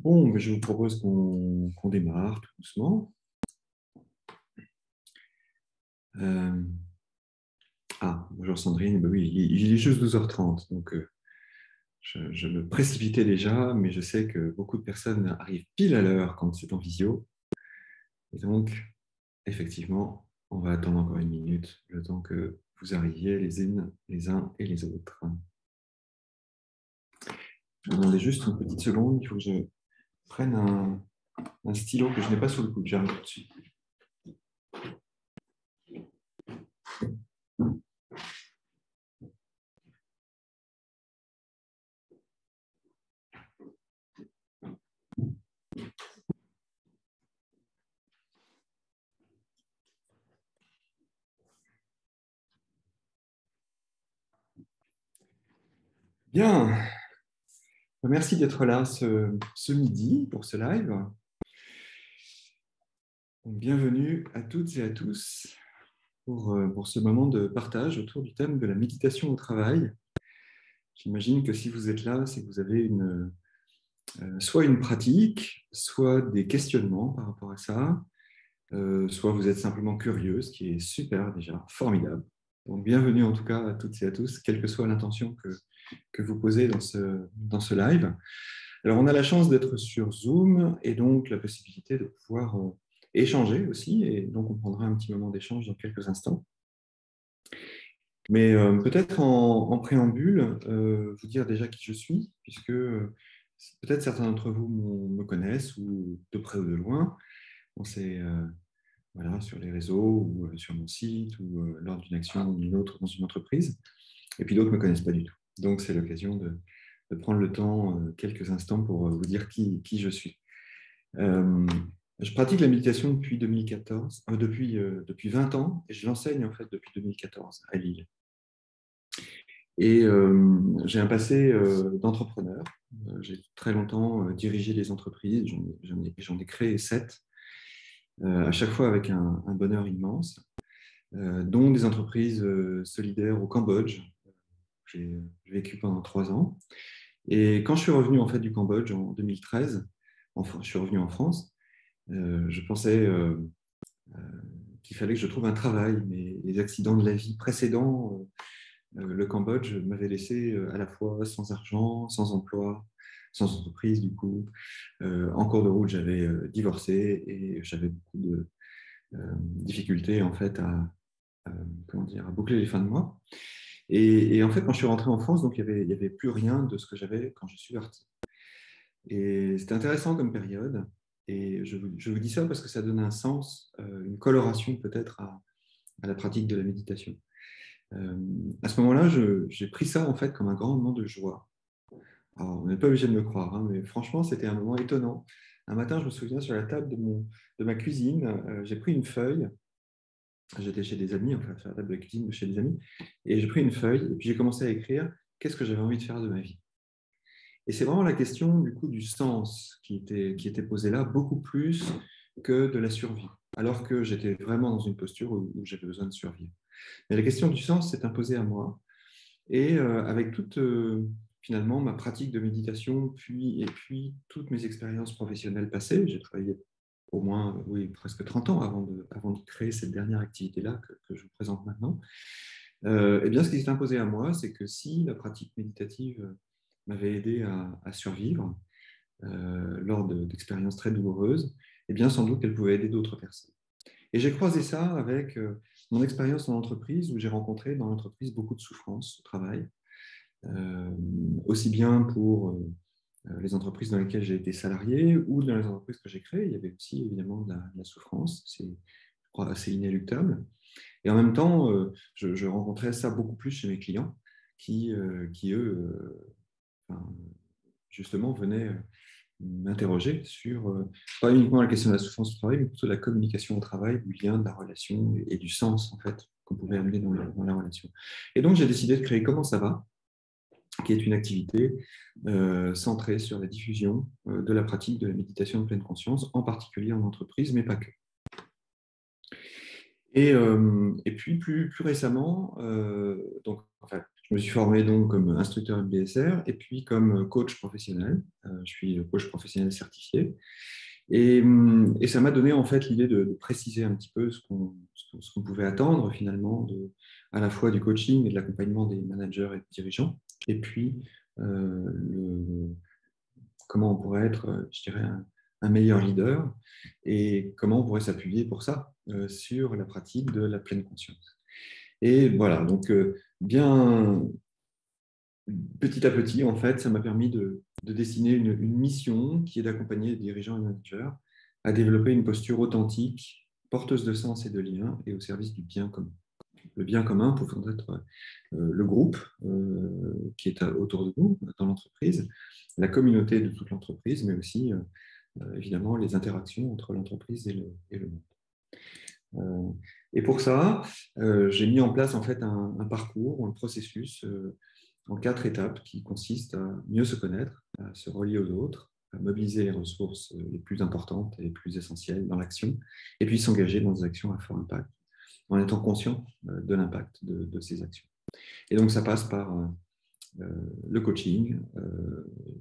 Bon, je vous propose qu'on démarre tout doucement. Euh, Bonjour Sandrine. Ben oui, il est juste 12h30, donc je me précipitais déjà, mais je sais que beaucoup de personnes arrivent pile à l'heure quand c'est en visio. Et donc, effectivement, on va attendre encore une minute, le temps que vous arriviez les uns et les autres. Je vous demandais juste une petite seconde, il faut que je prenne un stylo que je n'ai pas sous le coude. J'arrive tout de suite. Bien, merci d'être là ce midi pour ce live. Bienvenue à toutes et à tous pour ce moment de partage autour du thème de la méditation au travail. J'imagine que si vous êtes là, c'est que vous avez soit une pratique, soit des questionnements par rapport à ça, soit vous êtes simplement curieux, ce qui est super déjà, formidable. Donc bienvenue en tout cas à toutes et à tous, quelle que soit l'intention que vous posez dans ce live. Alors, on a la chance d'être sur Zoom et donc la possibilité de pouvoir échanger aussi. Et donc, on prendra un petit moment d'échange dans quelques instants. Mais peut-être en préambule, vous dire déjà qui je suis, puisque peut-être certains d'entre vous me connaissent, ou de près ou de loin. On s'est voilà, sur les réseaux, ou sur mon site, ou lors d'une action ou d'une autre dans une entreprise. Et puis d'autres ne me connaissent pas du tout. Donc, c'est l'occasion de prendre le temps, quelques instants, pour vous dire qui je suis. Euh, je pratique la méditation depuis 2014, depuis 20 ans, et je l'enseigne en fait depuis 2014 à Lille. Et j'ai un passé d'entrepreneur. J'ai très longtemps dirigé des entreprises, j'en ai créé 7, à chaque fois avec un bonheur immense, dont des entreprises solidaires au Cambodge. J'ai vécu pendant 3 ans. Et quand je suis revenu en fait du Cambodge en 2013, je suis revenu en France, je pensais qu'il fallait que je trouve un travail, mais les accidents de la vie précédents, le Cambodge m'avait laissé à la fois sans argent, sans emploi, sans entreprise du coup. En cours de route, j'avais divorcé et j'avais beaucoup de difficultés en fait comment dire, à boucler les fins de mois. Et en fait, quand je suis rentré en France, donc il y avait plus rien de ce que j'avais quand je suis parti. Et c'était intéressant comme période. Et je vous dis ça parce que ça donne un sens, une coloration peut-être à la pratique de la méditation. À ce moment-là, j'ai pris ça en fait comme un grand moment de joie. Alors, on n'est pas obligé de me croire, hein, mais franchement, c'était un moment étonnant. Un matin, je me souviens sur la table de ma cuisine, j'ai pris une feuille. J'étais chez des amis, enfin sur la table de la cuisine de chez des amis, et j'ai pris une feuille et puis j'ai commencé à écrire qu'est-ce que j'avais envie de faire de ma vie. Et c'est vraiment la question du coup du sens qui était posée là, beaucoup plus que de la survie, alors que j'étais vraiment dans une posture où j'avais besoin de survivre. Mais la question du sens s'est imposée à moi. Et avec toute finalement ma pratique de méditation, et puis toutes mes expériences professionnelles passées, j'ai travaillé au moins oui, presque 30 ans avant de créer cette dernière activité-là que je vous présente maintenant. Eh bien, ce qui s'est imposé à moi, c'est que si la pratique méditative m'avait aidé à survivre lors d'expériences très douloureuses, eh bien, sans doute qu'elle pouvait aider d'autres personnes. Et j'ai croisé ça avec mon expérience en entreprise, où j'ai rencontré dans l'entreprise beaucoup de souffrance au travail, aussi bien pour les entreprises dans lesquelles j'ai été salarié ou dans les entreprises que j'ai créées. Il y avait aussi évidemment de la souffrance, c'est, je crois, assez inéluctable. Et en même temps, je rencontrais ça beaucoup plus chez mes clients qui eux, enfin, justement, venaient m'interroger sur, pas uniquement la question de la souffrance au travail, mais plutôt de la communication au travail, du lien, de la relation et du sens, en fait, qu'on pouvait amener dans la relation. Et donc, j'ai décidé de créer Comment ça va, qui est une activité centrée sur la diffusion de la pratique de la méditation de pleine conscience, en particulier en entreprise, mais pas que. Et puis plus récemment, donc, enfin, Je me suis formé donc comme instructeur MBSR et puis comme coach professionnel. Je suis coach professionnel certifié. Et ça m'a donné en fait l'idée de préciser un petit peu ce qu'on pouvait attendre finalement à la fois du coaching et de l'accompagnement des managers et des dirigeants. Et puis, comment on pourrait être, je dirais, un meilleur leader et comment on pourrait s'appuyer pour ça sur la pratique de la pleine conscience. Et voilà, donc bien petit à petit, en fait, ça m'a permis de dessiner une mission qui est d'accompagner les dirigeants et managers à développer une posture authentique, porteuse de sens et de lien, et au service du bien commun. Le bien commun pouvant être le groupe qui est autour de nous dans l'entreprise, la communauté de toute l'entreprise, mais aussi évidemment les interactions entre l'entreprise et le monde. Et pour ça, j'ai mis en place en fait un parcours, un processus en 4 étapes qui consistent à mieux se connaître, à se relier aux autres, à mobiliser les ressources les plus importantes et les plus essentielles dans l'action, et puis s'engager dans des actions à fort impact, en étant conscient de l'impact de ces actions. Et donc ça passe par le coaching,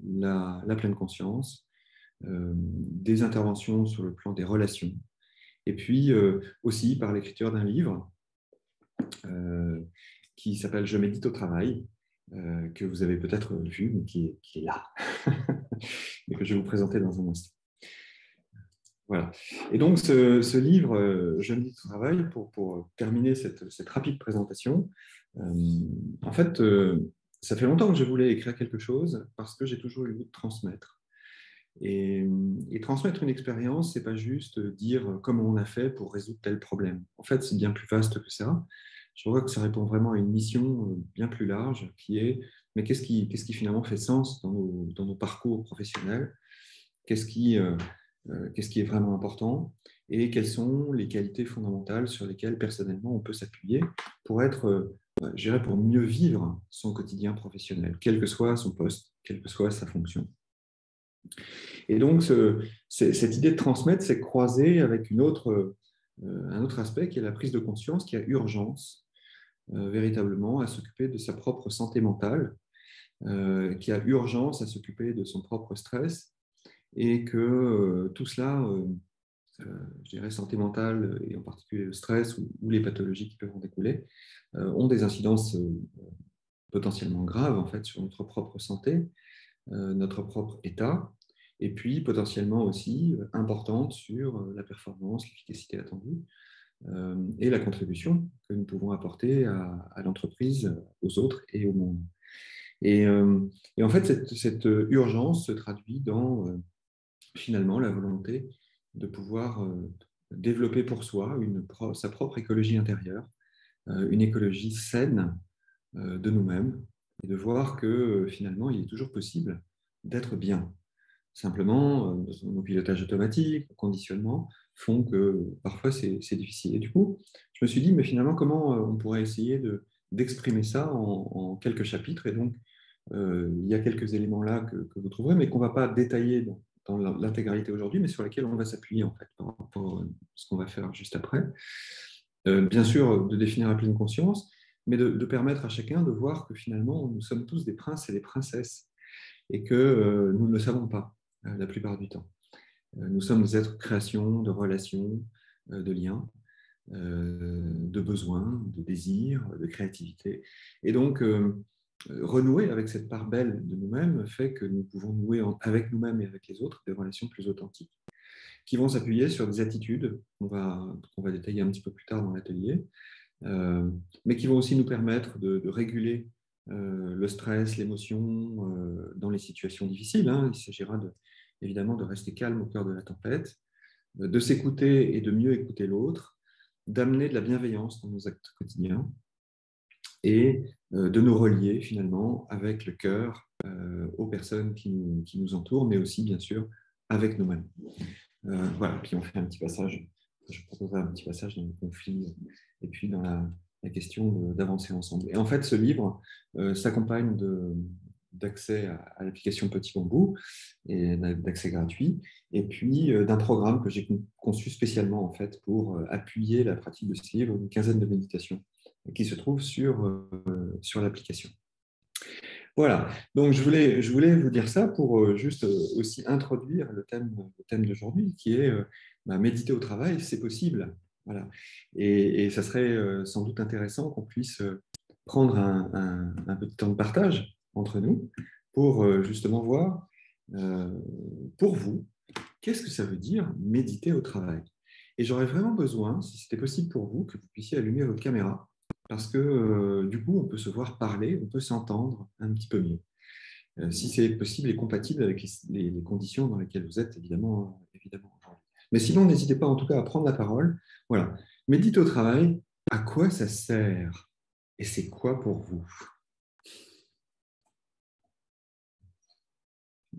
la pleine conscience, des interventions sur le plan des relations, et puis aussi par l'écriture d'un livre qui s'appelle Je médite au travail, que vous avez peut-être vu, mais qui est là, et que je vais vous présenter dans un instant. Voilà. Et donc, ce livre, Je médite au travail, pour terminer cette rapide présentation, en fait, ça fait longtemps que je voulais écrire quelque chose parce que j'ai toujours eu le goût de transmettre. Et transmettre une expérience, c'est pas juste dire comment on a fait pour résoudre tel problème. En fait, c'est bien plus vaste que ça. Je vois que ça répond vraiment à une mission bien plus large qui est, mais qu'est-ce qui finalement fait sens dans nos parcours professionnels? Qu'est-ce qui est vraiment important? Et quelles sont les qualités fondamentales sur lesquelles personnellement on peut s'appuyer pour être, je dirais, pour mieux vivre son quotidien professionnel, quel que soit son poste, quelle que soit sa fonction. Et donc, cette idée de transmettre s'est croisée avec un autre aspect qui est la prise de conscience, qui a urgence véritablement à s'occuper de sa propre santé mentale, qui a urgence à s'occuper de son propre stress, et que tout cela, je dirais santé mentale, et en particulier le stress ou les pathologies qui peuvent en découler, ont des incidences potentiellement graves en fait, sur notre propre santé, notre propre état, et puis potentiellement aussi importante sur la performance, l'efficacité attendue et la contribution que nous pouvons apporter à l'entreprise, aux autres et au monde. Et en fait, cette urgence se traduit dans finalement la volonté de pouvoir développer pour soi sa propre écologie intérieure, une écologie saine de nous-mêmes, et de voir que finalement, il est toujours possible d'être bien. Simplement, nos pilotages automatiques, nos conditionnements font que parfois c'est difficile. Et du coup, je me suis dit, mais finalement, comment on pourrait essayer d'exprimer ça en quelques chapitres? Et donc, il y a quelques éléments là que vous trouverez, mais qu'on ne va pas détailler dans l'intégralité aujourd'hui, mais sur lesquels on va s'appuyer en fait, par rapport à ce qu'on va faire juste après. Bien sûr, de définir la pleine conscience, mais de permettre à chacun de voir que finalement, nous sommes tous des princes et des princesses, et que nous ne le savons pas la plupart du temps. Nous sommes des êtres de création, de relations, de liens, de besoins, de désirs, de créativité. Et donc, renouer avec cette part belle de nous-mêmes fait que nous pouvons nouer avec nous-mêmes et avec les autres des relations plus authentiques, qui vont s'appuyer sur des attitudes qu'on va détailler un petit peu plus tard dans l'atelier, mais qui vont aussi nous permettre de réguler le stress, l'émotion dans les situations difficiles. Hein. Il s'agira évidemment de rester calme au cœur de la tempête, de s'écouter et de mieux écouter l'autre, d'amener de la bienveillance dans nos actes quotidiens et de nous relier finalement avec le cœur aux personnes qui nous entourent, mais aussi bien sûr avec nous-mêmes. Voilà, puis on fait un petit passage, je proposerai un petit passage dans le conflit et puis dans la question d'avancer ensemble. Et en fait, ce livre s'accompagne d'accès à l'application Petit Bambou, et d'accès gratuit, et puis d'un programme que j'ai conçu spécialement en fait, pour appuyer la pratique de ce livre, une quinzaine de méditations qui se trouve sur l'application. Voilà, donc je voulais vous dire ça pour juste aussi introduire le thème d'aujourd'hui, qui est méditer au travail, c'est possible. Voilà. Et ça serait sans doute intéressant qu'on puisse prendre un petit temps de partage entre nous pour justement voir, euh, pour vous, qu'est-ce que ça veut dire méditer au travail. Et j'aurais vraiment besoin, si c'était possible pour vous, que vous puissiez allumer votre caméra, parce que du coup, on peut se voir parler, on peut s'entendre un petit peu mieux. Si c'est possible et compatible avec les conditions dans lesquelles vous êtes, évidemment, évidemment. Mais sinon, n'hésitez pas en tout cas à prendre la parole. Voilà. Méditer au travail, à quoi ça sert? Et c'est quoi pour vous?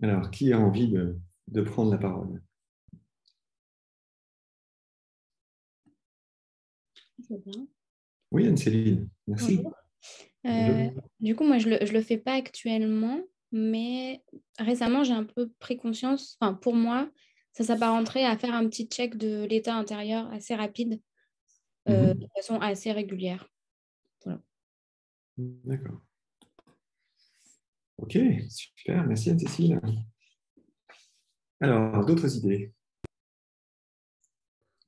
Alors, qui a envie de prendre la parole? Je veux bien. Oui, Anne-Céline, merci. Bonjour. Bonjour. Du coup, moi, je le fais pas actuellement, mais récemment, j'ai un peu pris conscience, enfin, pour moi, ça s'apparenterait à faire un petit check de l'état intérieur assez rapide, de Mhm. façon assez régulière. Voilà. D'accord. Ok, super, merci Anne-Cécile. Alors, d'autres idées?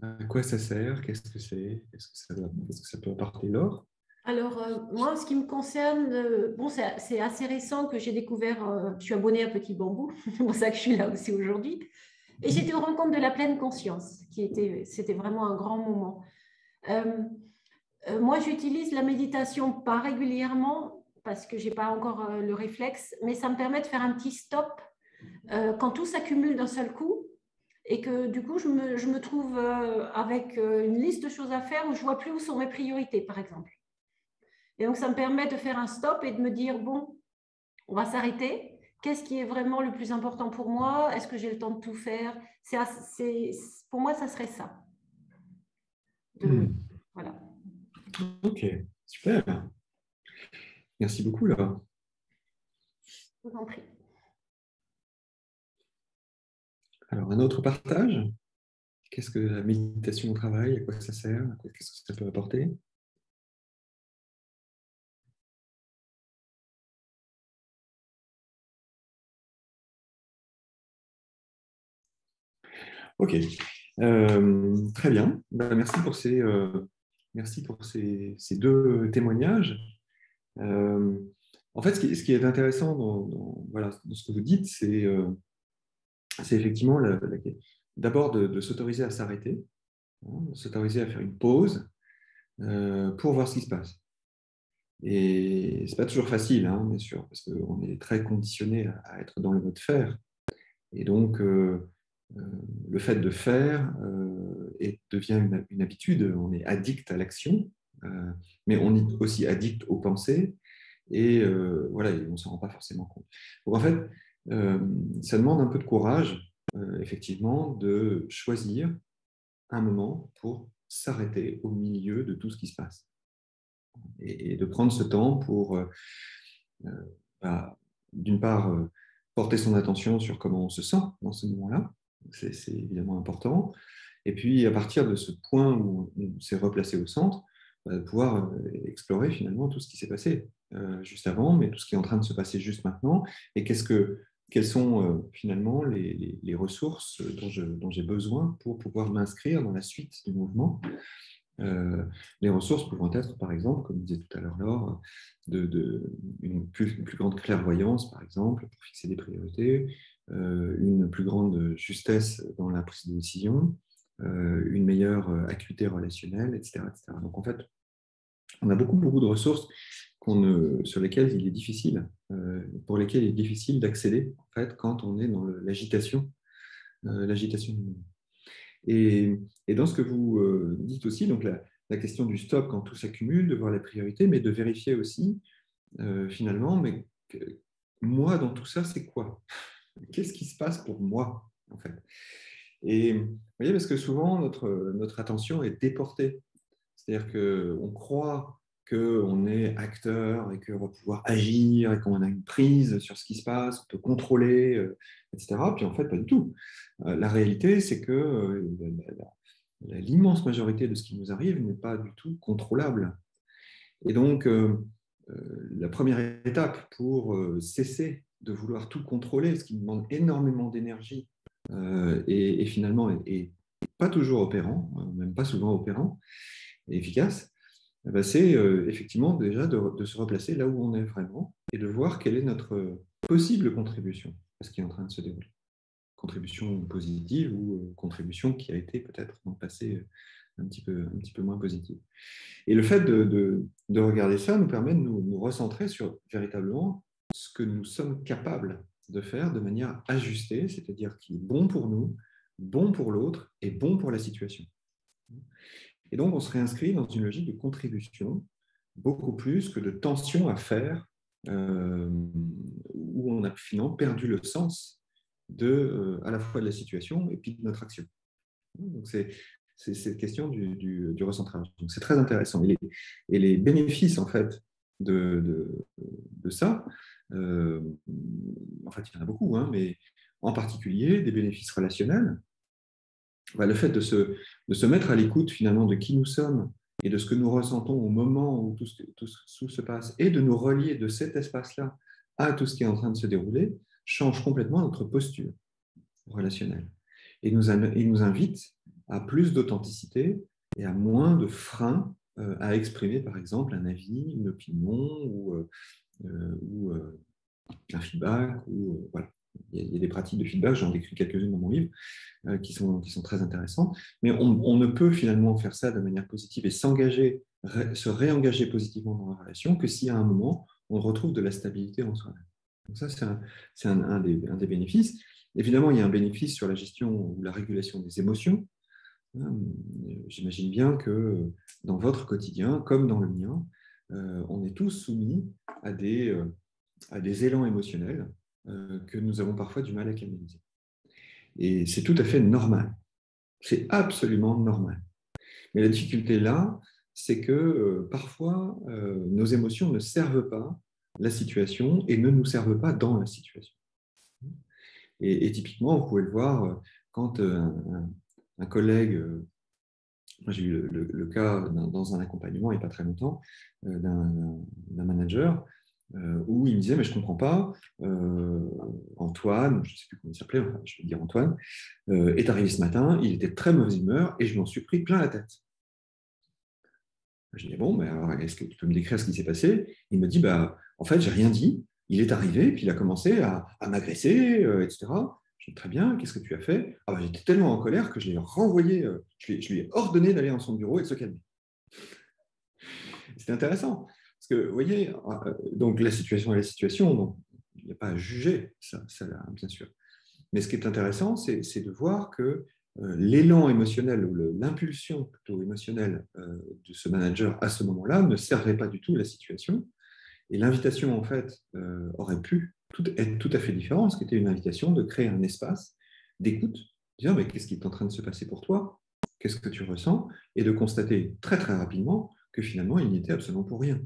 À quoi ça sert? Qu'est-ce que c'est? Est-ce que ça peut apporter l'or? Alors, moi, en ce qui me concerne, bon, c'est assez récent que j'ai découvert, je suis abonnée à Petit Bambou, c'est pour ça que je suis là aussi aujourd'hui. Et j'étais au rencontre de la pleine conscience, c'était vraiment un grand moment. Euh, Moi, j'utilise la méditation pas régulièrement parce que je n'ai pas encore le réflexe, mais ça me permet de faire un petit stop quand tout s'accumule d'un seul coup et que du coup, je me trouve avec une liste de choses à faire où je ne vois plus où sont mes priorités, par exemple. Et donc, ça me permet de faire un stop et de me dire, bon, on va s'arrêter. Qu'est-ce qui est vraiment le plus important pour moi? Est-ce que j'ai le temps de tout faire? Pour moi, ça serait ça. Hmm. Voilà. Ok, super. Merci beaucoup, là. Je vous en prie. Alors, un autre partage? Qu'est-ce que la méditation au travail? À quoi ça sert? Qu'est-ce que ça peut apporter? Ok, très bien. Ben, merci pour ces deux témoignages. Euh, En fait, ce qui est intéressant voilà, dans ce que vous dites, c'est effectivement d'abord de s'autoriser à s'arrêter, hein, de s'autoriser à faire une pause pour voir ce qui se passe. Et c'est pas toujours facile, hein, bien sûr, parce qu'on est très conditionné à être dans le mode faire. Et donc, euh, le fait de faire devient une habitude. On est addict à l'action, mais on est aussi addict aux pensées. Et voilà, et on ne s'en rend pas forcément compte. Donc, en fait, euh, ça demande un peu de courage, effectivement, de choisir un moment pour s'arrêter au milieu de tout ce qui se passe. Et de prendre ce temps pour, euh, bah, d'une part, porter son attention sur comment on se sent dans ce moment-là. C'est évidemment important. Et puis, à partir de ce point où on s'est replacé au centre, pouvoir explorer finalement tout ce qui s'est passé juste avant, mais tout ce qui est en train de se passer juste maintenant, et quelles sont finalement les ressources dont j'ai besoin pour pouvoir m'inscrire dans la suite du mouvement. Les ressources pouvant être, par exemple, comme disait tout à l'heure Laure, une plus grande clairvoyance, par exemple, pour fixer des priorités, une plus grande justesse dans la prise de décision, une meilleure acuité relationnelle, etc., etc. Donc, en fait, on a beaucoup de ressources sur lesquelles il est difficile, pour lesquelles il est difficile d'accéder, en fait, quand on est dans l'agitation du monde. Et dans ce que vous dites aussi, donc la question du stop quand tout s'accumule, de voir les priorités, mais de vérifier aussi, finalement, mais moi, dans tout ça, c'est quoi? Qu'est-ce qui se passe pour moi, en fait? Et vous voyez, parce que souvent, notre attention est déportée. C'est-à-dire qu'on croit qu'on est acteur et qu'on va pouvoir agir et qu'on a une prise sur ce qui se passe, on peut contrôler, etc. Puis en fait, pas du tout. La réalité, c'est que l'immense majorité de ce qui nous arrive n'est pas du tout contrôlable. Et donc, la première étape pour cesser de vouloir tout contrôler, ce qui demande énormément d'énergie et finalement est pas toujours opérant, même pas souvent opérant et efficace, c'est effectivement déjà de se replacer là où on est vraiment et de voir quelle est notre possible contribution à ce qui est en train de se dérouler. Contribution positive ou contribution qui a été peut-être dans le passé un petit peu moins positive. Et le fait de regarder ça nous permet de nous recentrer sur véritablement ce que nous sommes capables de faire de manière ajustée, c'est-à-dire qui est bon pour nous, bon pour l'autre et bon pour la situation. Et donc, on se réinscrit dans une logique de contribution, beaucoup plus que de tension à faire, où on a finalement perdu le sens à la fois de la situation et puis de notre action. Donc, c'est cette question du recentrage. Donc, c'est très intéressant. Et les bénéfices, en fait, de ça, en fait, il y en a beaucoup, hein, mais en particulier des bénéfices relationnels. Le fait de se mettre à l'écoute, finalement, de qui nous sommes et de ce que nous ressentons au moment où tout se passe, et de nous relier de cet espace-là à tout ce qui est en train de se dérouler, change complètement notre posture relationnelle. Et nous invite à plus d'authenticité et à moins de freins à exprimer, par exemple, un avis, une opinion ou un feedback. Voilà. Il y a des pratiques de feedback, j'en décris quelques-unes dans mon livre, qui sont très intéressantes. Mais on ne peut finalement faire ça de manière positive et se réengager positivement dans la relation que si à un moment, on retrouve de la stabilité en soi-même. Donc ça, c'est un des bénéfices. Évidemment, il y a un bénéfice sur la gestion ou la régulation des émotions. J'imagine bien que dans votre quotidien, comme dans le mien, on est tous soumis à des élans émotionnels que nous avons parfois du mal à canaliser. Et c'est tout à fait normal. C'est absolument normal. Mais la difficulté là, c'est que parfois, nos émotions ne servent pas la situation et ne nous servent pas dans la situation. Et typiquement, vous pouvez le voir quand un collègue, moi j'ai eu le cas dans un accompagnement il n'y a pas très longtemps, d'un manager, où il me disait, mais je ne comprends pas, Antoine, je ne sais plus comment il s'appelait, enfin, je vais dire Antoine, est arrivé ce matin, il était de très mauvaise humeur et je m'en suis pris plein la tête. Je dis, bon, mais alors, est-ce que tu peux me décrire ce qui s'est passé? Il me dit, en fait, j'ai rien dit, il est arrivé, puis il a commencé à m'agresser, etc. Je dis, très bien, qu'est-ce que tu as fait? J'étais tellement en colère que je l'ai renvoyé, je lui ai ordonné d'aller dans son bureau et de se calmer. C'était intéressant. Parce que, vous voyez, donc la situation est la situation, donc il n'y a pas à juger, ça bien sûr. Mais ce qui est intéressant, c'est de voir que l'élan émotionnel ou l'impulsion plutôt émotionnelle de ce manager à ce moment-là ne servait pas du tout la situation. Et l'invitation, en fait, aurait pu être tout à fait différente, ce qui était une invitation de créer un espace d'écoute, de dire, mais qu'est-ce qui est en train de se passer pour toi? Qu'est-ce que tu ressens? Et de constater très, très rapidement que finalement, il n'y était absolument pour rien.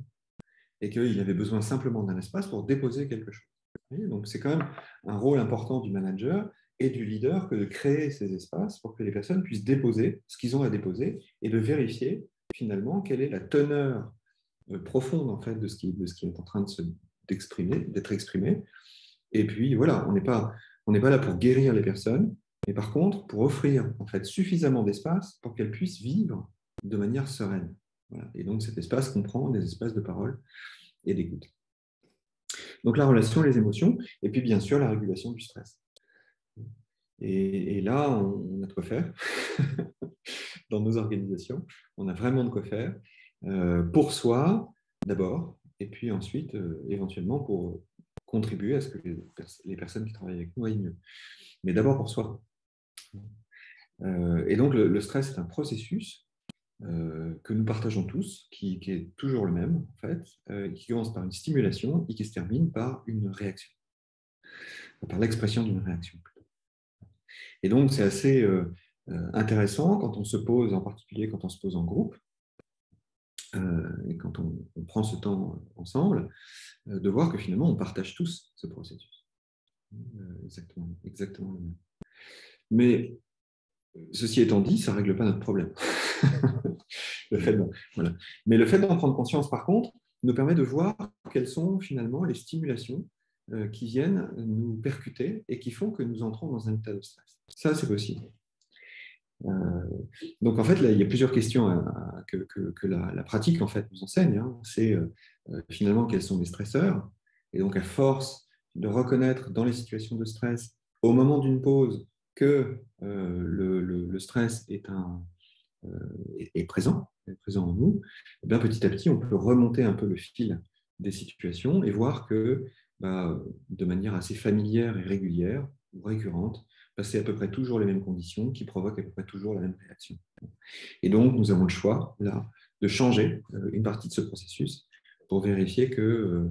Et qu'il avait besoin simplement d'un espace pour déposer quelque chose. Donc, c'est quand même un rôle important du manager et du leader que de créer ces espaces pour que les personnes puissent déposer ce qu'ils ont à déposer et de vérifier finalement quelle est la teneur profonde en fait de ce qui est en train d'être exprimé. Et puis voilà, on n'est pas là pour guérir les personnes, mais par contre pour offrir en fait suffisamment d'espace pour qu'elles puissent vivre de manière sereine. Voilà. Et donc cet espace comprend des espaces de parole et d'écoute. Donc la relation, les émotions, et puis bien sûr la régulation du stress. Et là, on a de quoi faire dans nos organisations. On a vraiment de quoi faire pour soi d'abord, et puis ensuite éventuellement pour contribuer à ce que les personnes qui travaillent avec nous aillent mieux. Mais d'abord pour soi. Et donc le stress est un processus que nous partageons tous, qui est toujours le même, en fait, qui commence par une stimulation et qui se termine par une réaction, par l'expression d'une réaction. Et donc, c'est assez intéressant quand on se pose, en particulier quand on se pose en groupe, et quand on prend ce temps ensemble, de voir que finalement, on partage tous ce processus. Exactement le même. Mais Ceci étant dit, ça ne règle pas notre problème. Voilà. Mais le fait d'en prendre conscience, par contre, nous permet de voir quelles sont finalement les stimulations qui viennent nous percuter et qui font que nous entrons dans un état de stress. Ça, c'est possible. Donc, en fait, là, il y a plusieurs questions que la pratique en fait, nous enseigne. Hein. C'est finalement quels sont les stresseurs. Et donc, à force de reconnaître dans les situations de stress, au moment d'une pause, que le stress est présent en nous, et bien, petit à petit, on peut remonter un peu le fil des situations et voir que, de manière assez familière et régulière ou récurrente, c'est à peu près toujours les mêmes conditions qui provoquent à peu près toujours la même réaction. Et donc, nous avons le choix, là, de changer une partie de ce processus pour vérifier que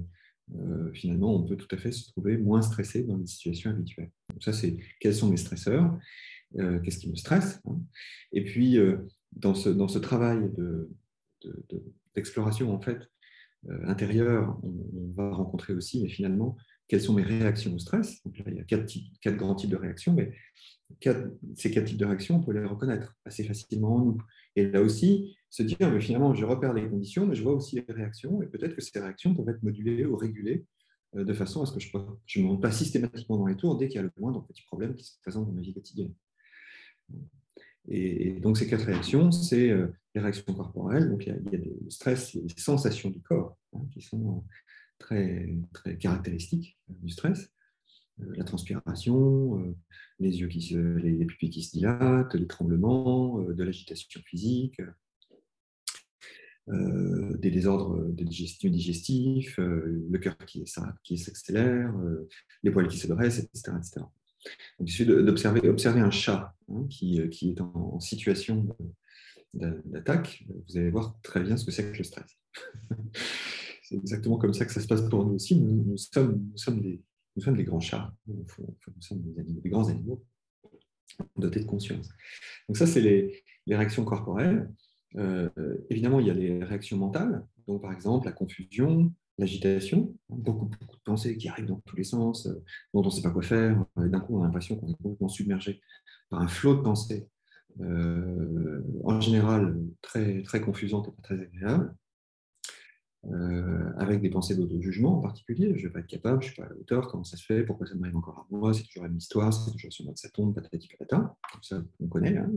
finalement, on peut tout à fait se trouver moins stressé dans les situations habituelles. Donc ça, c'est quels sont mes stresseurs, qu'est-ce qui me stresse, hein. Et puis, dans ce travail d'exploration en fait, intérieure, on va rencontrer aussi, mais finalement, quelles sont mes réactions au stress. Donc là, il y a quatre grands types de réactions, mais ces 4 types de réactions, on peut les reconnaître assez facilement en nous. Et là aussi, se dire, mais finalement, je repère les conditions, mais je vois aussi les réactions, et peut-être que ces réactions peuvent être modulées ou régulées de façon à ce que je ne monte pas systématiquement dans les tours dès qu'il y a le moindre petit problème qui se présente dans ma vie quotidienne. Et donc, ces 4 réactions, c'est les réactions corporelles. Donc, il y a des stress et des sensations du corps, hein, qui sont très, très caractéristiques du stress. La transpiration, les pupilles qui se dilatent, les tremblements, de l'agitation physique, des désordres digestifs, le cœur qui s'accélère, les poils qui se dressent, etc., etc. Donc, il suffit d'observer un chat, hein, qui est en situation d'attaque. Vous allez voir très bien ce que c'est que le stress. C'est exactement comme ça que ça se passe pour nous aussi. Nous sommes des grands chats. Nous sommes des grands animaux dotés de conscience. Donc ça, c'est les réactions corporelles. Évidemment, il y a les réactions mentales. Donc, par exemple, la confusion, l'agitation, beaucoup de pensées qui arrivent dans tous les sens, dont on ne sait pas quoi faire. Et d'un coup, on a l'impression qu'on est complètement submergé par un flot de pensées, en général très, très confusantes et pas très agréables. Avec des pensées d'auto-jugement en particulier. Je ne vais pas être capable, je ne suis pas à la hauteur, comment ça se fait, pourquoi ça m'arrive encore à moi, c'est toujours la même histoire, c'est toujours sur moi que ça tombe, patati patata. Ça, on connaît. Hein.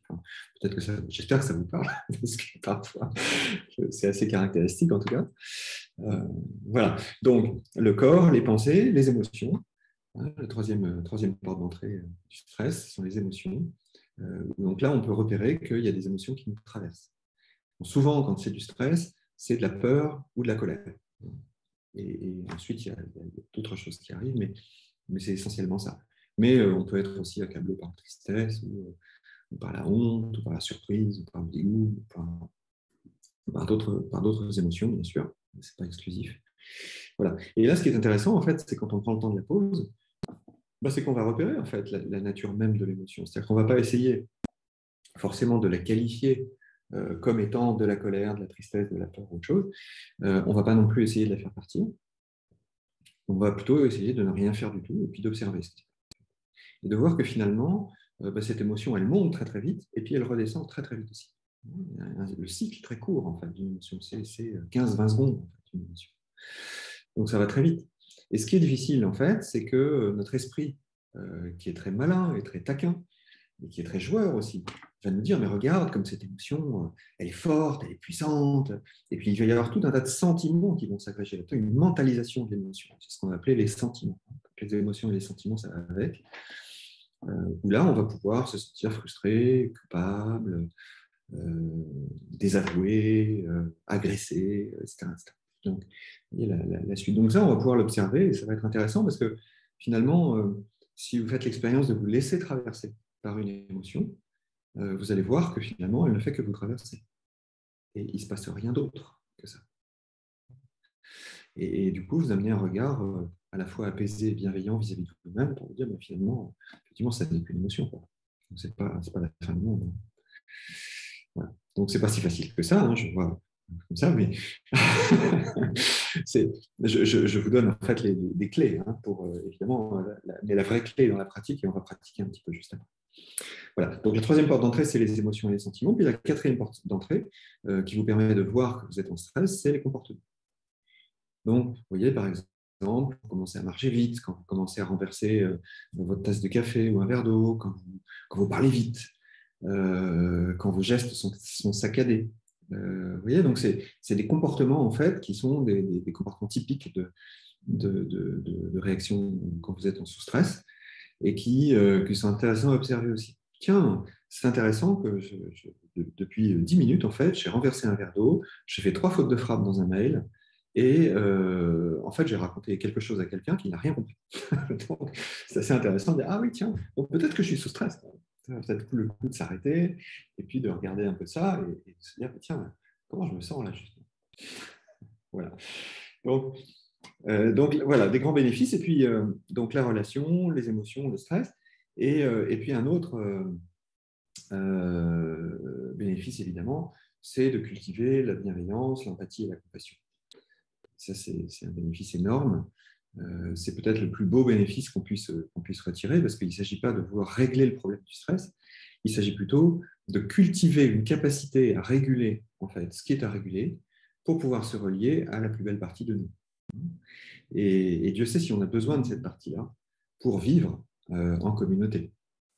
Enfin, peut-être que ça, j'espère que ça vous parle, parce que parfois, c'est assez caractéristique en tout cas. Voilà. Donc, le corps, les pensées, les émotions. Hein, le troisième porte d'entrée du stress, ce sont les émotions. Donc là, on peut repérer qu'il y a des émotions qui nous traversent. Donc, souvent, quand c'est du stress, c'est de la peur ou de la colère. Et ensuite, il y a d'autres choses qui arrivent, mais c'est essentiellement ça. Mais on peut être aussi accablé par la tristesse, ou par la honte, ou par la surprise, ou par le dégoût, ou par d'autres émotions, bien sûr. Ce n'est pas exclusif. Voilà. Et là, ce qui est intéressant, en fait, c'est quand on prend le temps de la pause, c'est qu'on va repérer en fait, la nature même de l'émotion. C'est-à-dire qu'on ne va pas essayer forcément de la qualifier comme étant de la colère, de la tristesse, de la peur ou autre chose. On ne va pas non plus essayer de la faire partir. On va plutôt essayer de ne rien faire du tout et puis d'observer. Et de voir que finalement, cette émotion, elle monte très très vite et puis elle redescend très très vite aussi. Le cycle très court en fait, d'une émotion, c'est 15-20 secondes en fait, une émotion. Donc ça va très vite. Et ce qui est difficile en fait, c'est que notre esprit, qui est très malin et très taquin, et qui est très joueur aussi, va nous dire, mais regarde, comme cette émotion, elle est forte, elle est puissante, et puis il va y avoir tout un tas de sentiments qui vont s'agréger là-dedans, une mentalisation de l'émotion, c'est ce qu'on va appeler les sentiments. Les émotions et les sentiments, ça va avec. Où là, on va pouvoir se sentir frustré, coupable, désavoué, agressé, etc. Donc, la suite. Donc ça, on va pouvoir l'observer, et ça va être intéressant, parce que finalement, si vous faites l'expérience de vous laisser traverser par une émotion, vous allez voir que finalement, elle ne fait que vous traverser. Et il ne se passe rien d'autre que ça. Et du coup, vous amenez un regard à la fois apaisé et bienveillant vis-à-vis de vous-même pour vous dire, finalement, effectivement, ça n'est qu'une émotion. Ce n'est pas la fin du monde. Voilà. Donc, ce n'est pas si facile que ça, hein, je vois comme ça, mais je vous donne en fait des clés, hein, pour évidemment, mais la vraie clé dans la pratique, et on va pratiquer un petit peu juste après. Voilà. Donc, la troisième porte d'entrée, c'est les émotions et les sentiments. Puis la quatrième porte d'entrée, qui vous permet de voir que vous êtes en stress, c'est les comportements. Donc, vous voyez, par exemple, vous commencez à marcher vite, quand vous commencez à renverser votre tasse de café ou un verre d'eau, quand vous parlez vite, quand vos gestes sont saccadés. Vous voyez, donc c'est des comportements, en fait, qui sont des comportements typiques de réaction quand vous êtes en sous-stress et qui sont intéressants à observer aussi. Tiens, c'est intéressant que depuis 10 minutes, en fait, j'ai renversé un verre d'eau, j'ai fait 3 fautes de frappe dans un mail, et en fait, j'ai raconté quelque chose à quelqu'un qui n'a rien compris. Donc, c'est assez intéressant de dire, ah oui, tiens, donc peut-être que je suis sous stress. Ça va peut-être le coup de s'arrêter, et puis de regarder un peu ça, et de se dire, tiens, comment je me sens là, justement. Voilà. Donc, voilà, des grands bénéfices, et puis donc la relation, les émotions, le stress, et puis un autre bénéfice, évidemment, c'est de cultiver la bienveillance, l'empathie et la compassion. Ça, c'est un bénéfice énorme. C'est peut-être le plus beau bénéfice qu'on puisse retirer, parce qu'il ne s'agit pas de vouloir régler le problème du stress, il s'agit plutôt de cultiver une capacité à réguler, en fait, ce qui est à réguler, pour pouvoir se relier à la plus belle partie de nous. Et Dieu sait si on a besoin de cette partie-là pour vivre en communauté.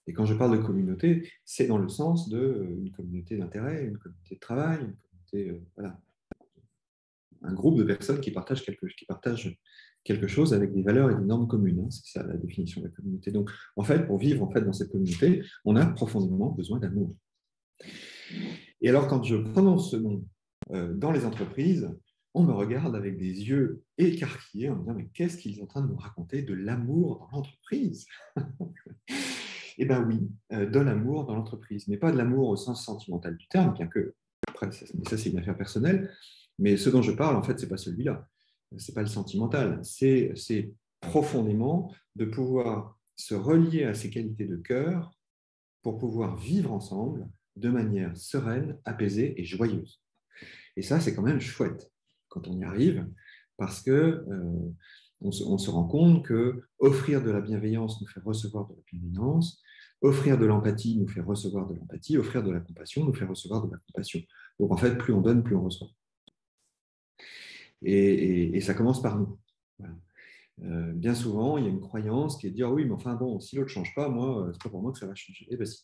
Et quand je parle de communauté, c'est dans le sens d'une communauté d'intérêt, une communauté de travail, une communauté, voilà, un groupe de personnes qui partagent quelque chose avec des valeurs et des normes communes. C'est ça la définition de la communauté. Donc, en fait, pour vivre dans cette communauté, on a profondément besoin d'amour. Et alors, quand je prononce ce nom dans les entreprises, on me regarde avec des yeux écarquillés en me disant, mais qu'est-ce qu'ils sont en train de nous raconter de l'amour dans l'entreprise? Eh bien oui, de l'amour dans l'entreprise, mais pas de l'amour au sens sentimental du terme, bien que, après, ça c'est une affaire personnelle, mais ce dont je parle, en fait, ce n'est pas celui-là. Ce n'est pas le sentimental. C'est profondément de pouvoir se relier à ces qualités de cœur pour pouvoir vivre ensemble de manière sereine, apaisée et joyeuse. Et ça, c'est quand même chouette quand on y arrive, parce que on se rend compte que offrir de la bienveillance nous fait recevoir de la bienveillance, offrir de l'empathie nous fait recevoir de l'empathie, offrir de la compassion nous fait recevoir de la compassion. Donc en fait, plus on donne, plus on reçoit. Et ça commence par nous. Voilà. Bien souvent, il y a une croyance qui est de dire, oui, mais enfin bon, si l'autre ne change pas, moi, c'est pas pour moi que ça va changer. Eh bien si,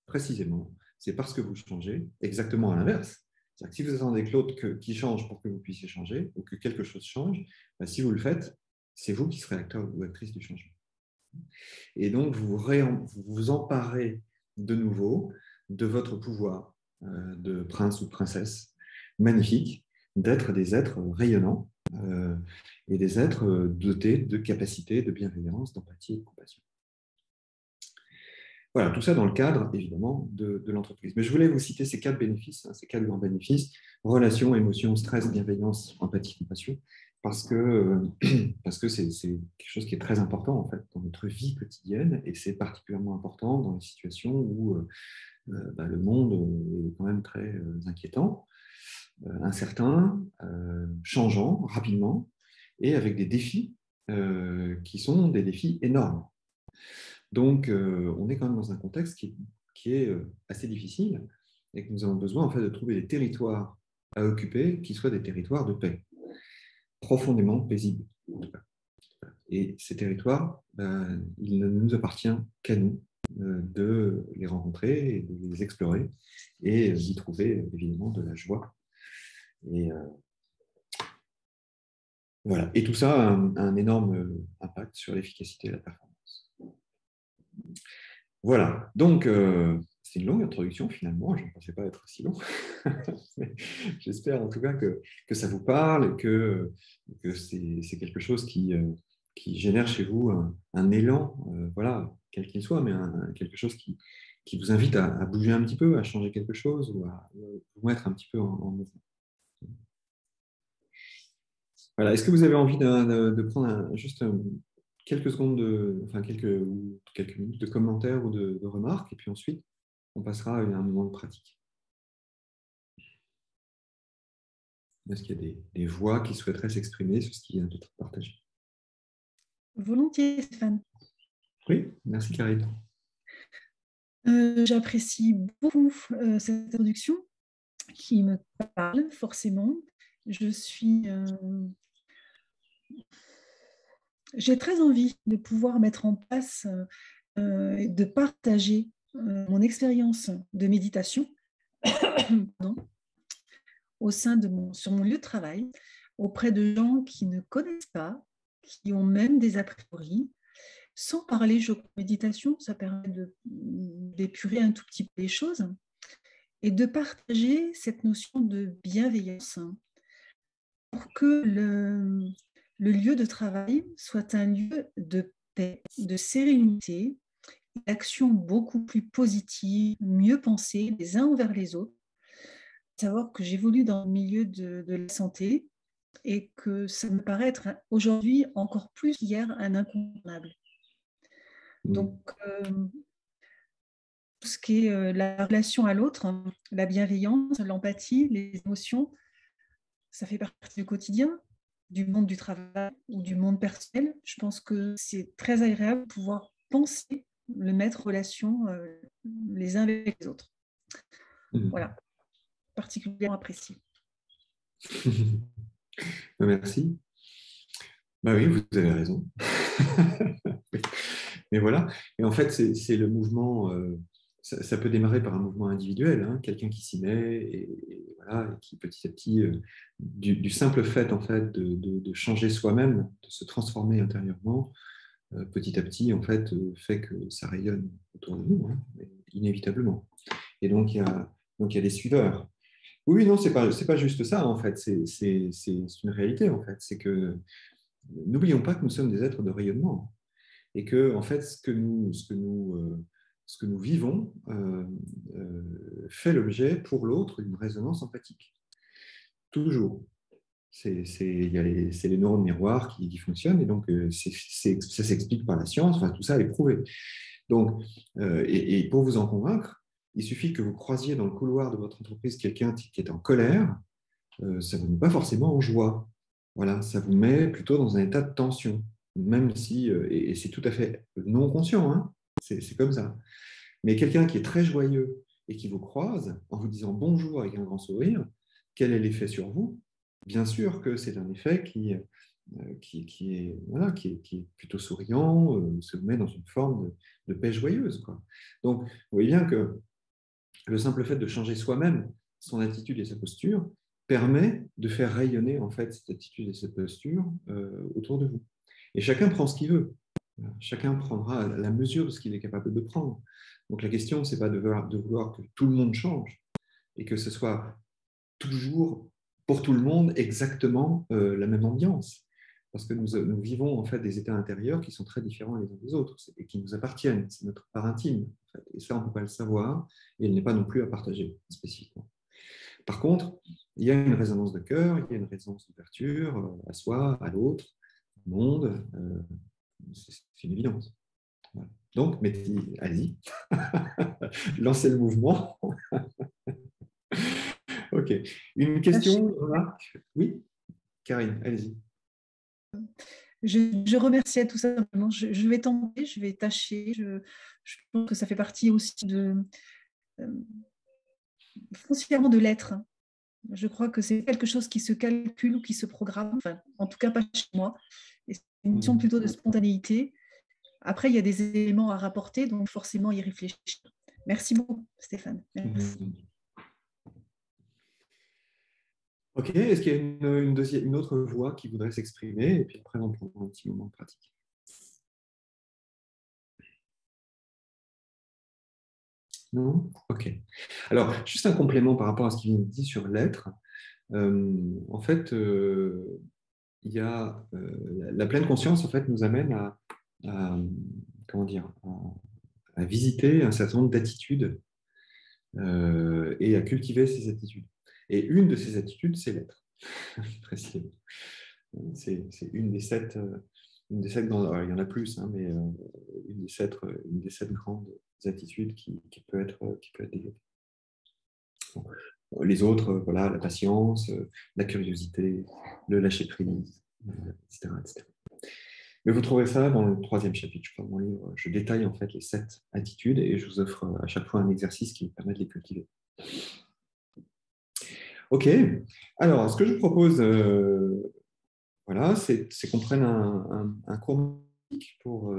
précisément, c'est parce que vous changez, exactement à l'inverse. C'est-à-dire que si vous attendez que l'autre qui change pour que vous puissiez changer, ou que quelque chose change, ben, si vous le faites, c'est vous qui serez acteur ou actrice du changement. Et donc, vous vous emparez de nouveau de votre pouvoir de prince ou de princesse magnifique, d'être des êtres rayonnants et des êtres dotés de capacités de bienveillance, d'empathie et de compassion. Voilà, tout ça dans le cadre, évidemment, de l'entreprise. Mais je voulais vous citer ces 4 bénéfices, ces 4 grands bénéfices, relation, émotion, stress, bienveillance, empathie, compassion, parce que c'est quelque chose qui est très important, en fait, dans notre vie quotidienne, et c'est particulièrement important dans les situations où le monde est quand même très inquiétant, incertain, changeant rapidement, et avec des défis qui sont des défis énormes. Donc, on est quand même dans un contexte qui est assez difficile et que nous avons besoin en fait, de trouver des territoires à occuper qui soient des territoires de paix, profondément paisibles. Et ces territoires, il ne nous appartient qu'à nous de les rencontrer, et de les explorer et d'y trouver évidemment de la joie. Et voilà. Et tout ça a un énorme impact sur l'efficacité et la performance. Voilà, donc c'est une longue introduction finalement, je ne pensais pas être si long. J'espère en tout cas que ça vous parle, que c'est quelque chose qui génère chez vous un élan, voilà, quel qu'il soit, mais quelque chose qui vous invite à bouger un petit peu, à changer quelque chose ou à vous mettre un petit peu en mouvement. Voilà, est-ce que vous avez envie de prendre juste quelques secondes, quelques minutes de commentaires ou de remarques, et puis ensuite, on passera à un moment de pratique. Est-ce qu'il y a des voix qui souhaiteraient s'exprimer sur ce qui vient d'être partagé? Volontiers, Stéphane. Oui, merci Karine. J'apprécie beaucoup cette introduction qui me parle forcément. J'ai très envie de pouvoir mettre en place et de partager mon expérience de méditation pardon, sur mon lieu de travail auprès de gens qui ne connaissent pas, qui ont même des a priori. Sans parler méditation, ça permet d'épurer un tout petit peu les choses et de partager cette notion de bienveillance pour que le lieu de travail soit un lieu de paix, de sérénité, d'action beaucoup plus positive, mieux pensée les uns envers les autres. Savoir que j'évolue dans le milieu de la santé et que ça me paraît être aujourd'hui encore plus qu'hier un incontournable. Donc, tout ce qui est la relation à l'autre, la bienveillance, l'empathie, les émotions, ça fait partie du quotidien, du monde du travail ou du monde personnel. Je pense que c'est très agréable de pouvoir penser, le mettre en relation les uns avec les autres. Voilà, particulièrement apprécié. Merci. Bah oui, vous avez raison. Mais voilà. Et en fait, c'est le mouvement. Ça peut démarrer par un mouvement individuel, hein, quelqu'un qui s'y met et voilà, et qui petit à petit, du simple fait en fait de changer soi-même, de se transformer intérieurement, petit à petit en fait fait que ça rayonne autour de nous, hein, inévitablement. Et donc il y a des suiveurs. Oui, non, c'est pas juste ça en fait. C'est une réalité en fait. C'est que n'oublions pas que nous sommes des êtres de rayonnement et que en fait ce que nous vivons fait l'objet pour l'autre d'une résonance empathique. Toujours. C'est les neurones miroirs qui fonctionnent et donc ça s'explique par la science. Enfin, tout ça est prouvé. Donc, et pour vous en convaincre, il suffit que vous croisiez dans le couloir de votre entreprise quelqu'un qui est en colère, ça ne vous met pas forcément en joie. Voilà, ça vous met plutôt dans un état de tension, même si, et c'est tout à fait non conscient, hein, c'est comme ça. Mais quelqu'un qui est très joyeux et qui vous croise en vous disant bonjour avec un grand sourire, quel est l'effet sur vous? Bien sûr que c'est un effet qui est plutôt souriant, se met dans une forme de paix joyeuse, quoi. Donc, vous voyez bien que le simple fait de changer soi-même son attitude et sa posture permet de faire rayonner en fait cette attitude et cette posture autour de vous. Et chacun prend ce qu'il veut. Chacun prendra la mesure de ce qu'il est capable de prendre. Donc la question, ce n'est pas de vouloir que tout le monde change et que ce soit toujours pour tout le monde exactement la même ambiance. Parce que nous vivons en fait des états intérieurs qui sont très différents les uns des autres et qui nous appartiennent. C'est notre part intime. En fait. Et ça, on ne peut pas le savoir et il n'est pas non plus à partager spécifiquement. Par contre, il y a une résonance de cœur, il y a une résonance d'ouverture à soi, à l'autre, au monde. C'est une évidence. Voilà. Donc, allez-y, lancez le mouvement. Ok. Une question, remarque? Oui, Karine, allez-y. Je remerciais tout simplement. Je vais tenter, je vais tâcher. Je pense que ça fait partie aussi foncièrement de l'être. Je crois que c'est quelque chose qui se calcule ou qui se programme, enfin, en tout cas pas chez moi. Et c'est une notion plutôt de spontanéité. Après, il y a des éléments à rapporter, donc forcément y réfléchir. Merci beaucoup, Stéphane. Merci. Ok, est-ce qu'il y a une autre voix qui voudrait s'exprimer? Et puis après, on prend un petit moment de pratique. Non? Ok. Alors, juste un complément par rapport à ce qui vient de dire sur l'être. En fait, il y a la pleine conscience en fait nous amène comment dire, à visiter un certain nombre d'attitudes et à cultiver ces attitudes. Et une de ces attitudes, c'est l'être. Précisément. C'est une des sept grandes, alors, il y en a plus, hein, mais une des sept grandes attitudes qui peut être développée. Bon. Les autres, voilà, la patience, la curiosité, le lâcher prise, etc., etc. Mais vous trouverez ça dans le 3e chapitre, je crois, de mon livre. Je détaille en fait les 7 attitudes et je vous offre à chaque fois un exercice qui vous permet de les cultiver. OK. Alors, ce que je vous propose, voilà, c'est qu'on prenne un cours pour,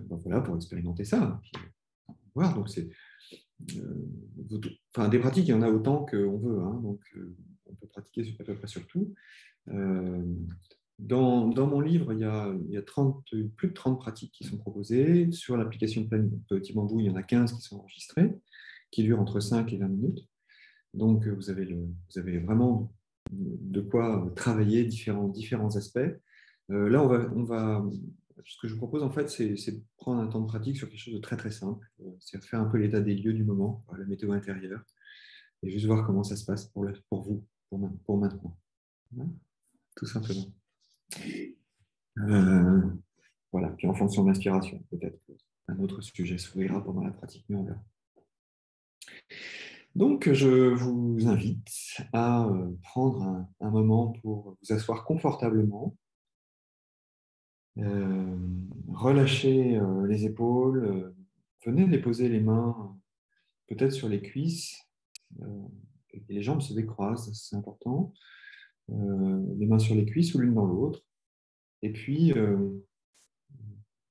voilà, pour expérimenter ça. Puis, voir. Donc, c'est, enfin, des pratiques, il y en a autant qu'on veut. Hein, donc, on peut pratiquer à peu près sur tout. Dans mon livre, il y a plus de 30 pratiques qui sont proposées. Sur l'application de Petit Bambou, il y en a 15 qui sont enregistrées, qui durent entre 5 et 20 minutes. Donc, vous avez vraiment de quoi travailler différents aspects. Là, ce que je vous propose, en fait, c'est de prendre un temps de pratique sur quelque chose de très, très simple. C'est de faire un peu l'état des lieux du moment, la météo intérieure, et juste voir comment ça se passe pour vous, pour maintenant. Ouais, tout simplement. Voilà. Puis en fonction de l'inspiration, peut-être qu'un autre sujet s'ouvrira pendant la pratique, mais on verra. Donc, je vous invite à prendre un moment pour vous asseoir confortablement, relâcher les épaules, venez déposer les mains peut-être sur les cuisses, et les jambes se décroisent, c'est important, les mains sur les cuisses ou l'une dans l'autre. Et puis,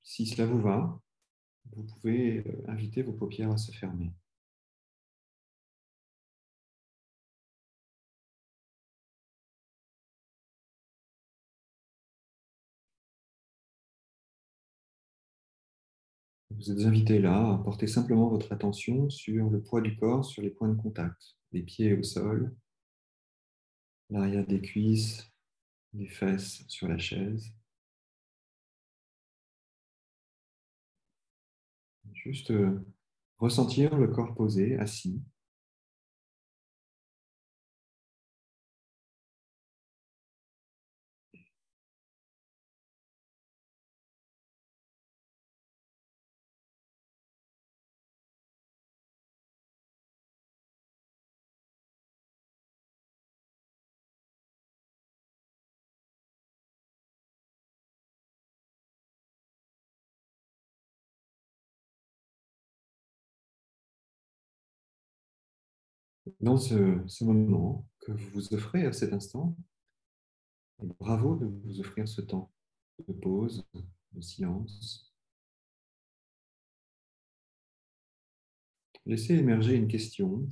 si cela vous va, vous pouvez inviter vos paupières à se fermer. Vous êtes invité là à porter simplement votre attention sur le poids du corps, sur les points de contact, les pieds au sol, l'arrière des cuisses, les fesses sur la chaise. Juste ressentir le corps posé, assis. Dans ce moment que vous vous offrez à cet instant, bravo de vous offrir ce temps de pause, de silence. Laissez émerger une question,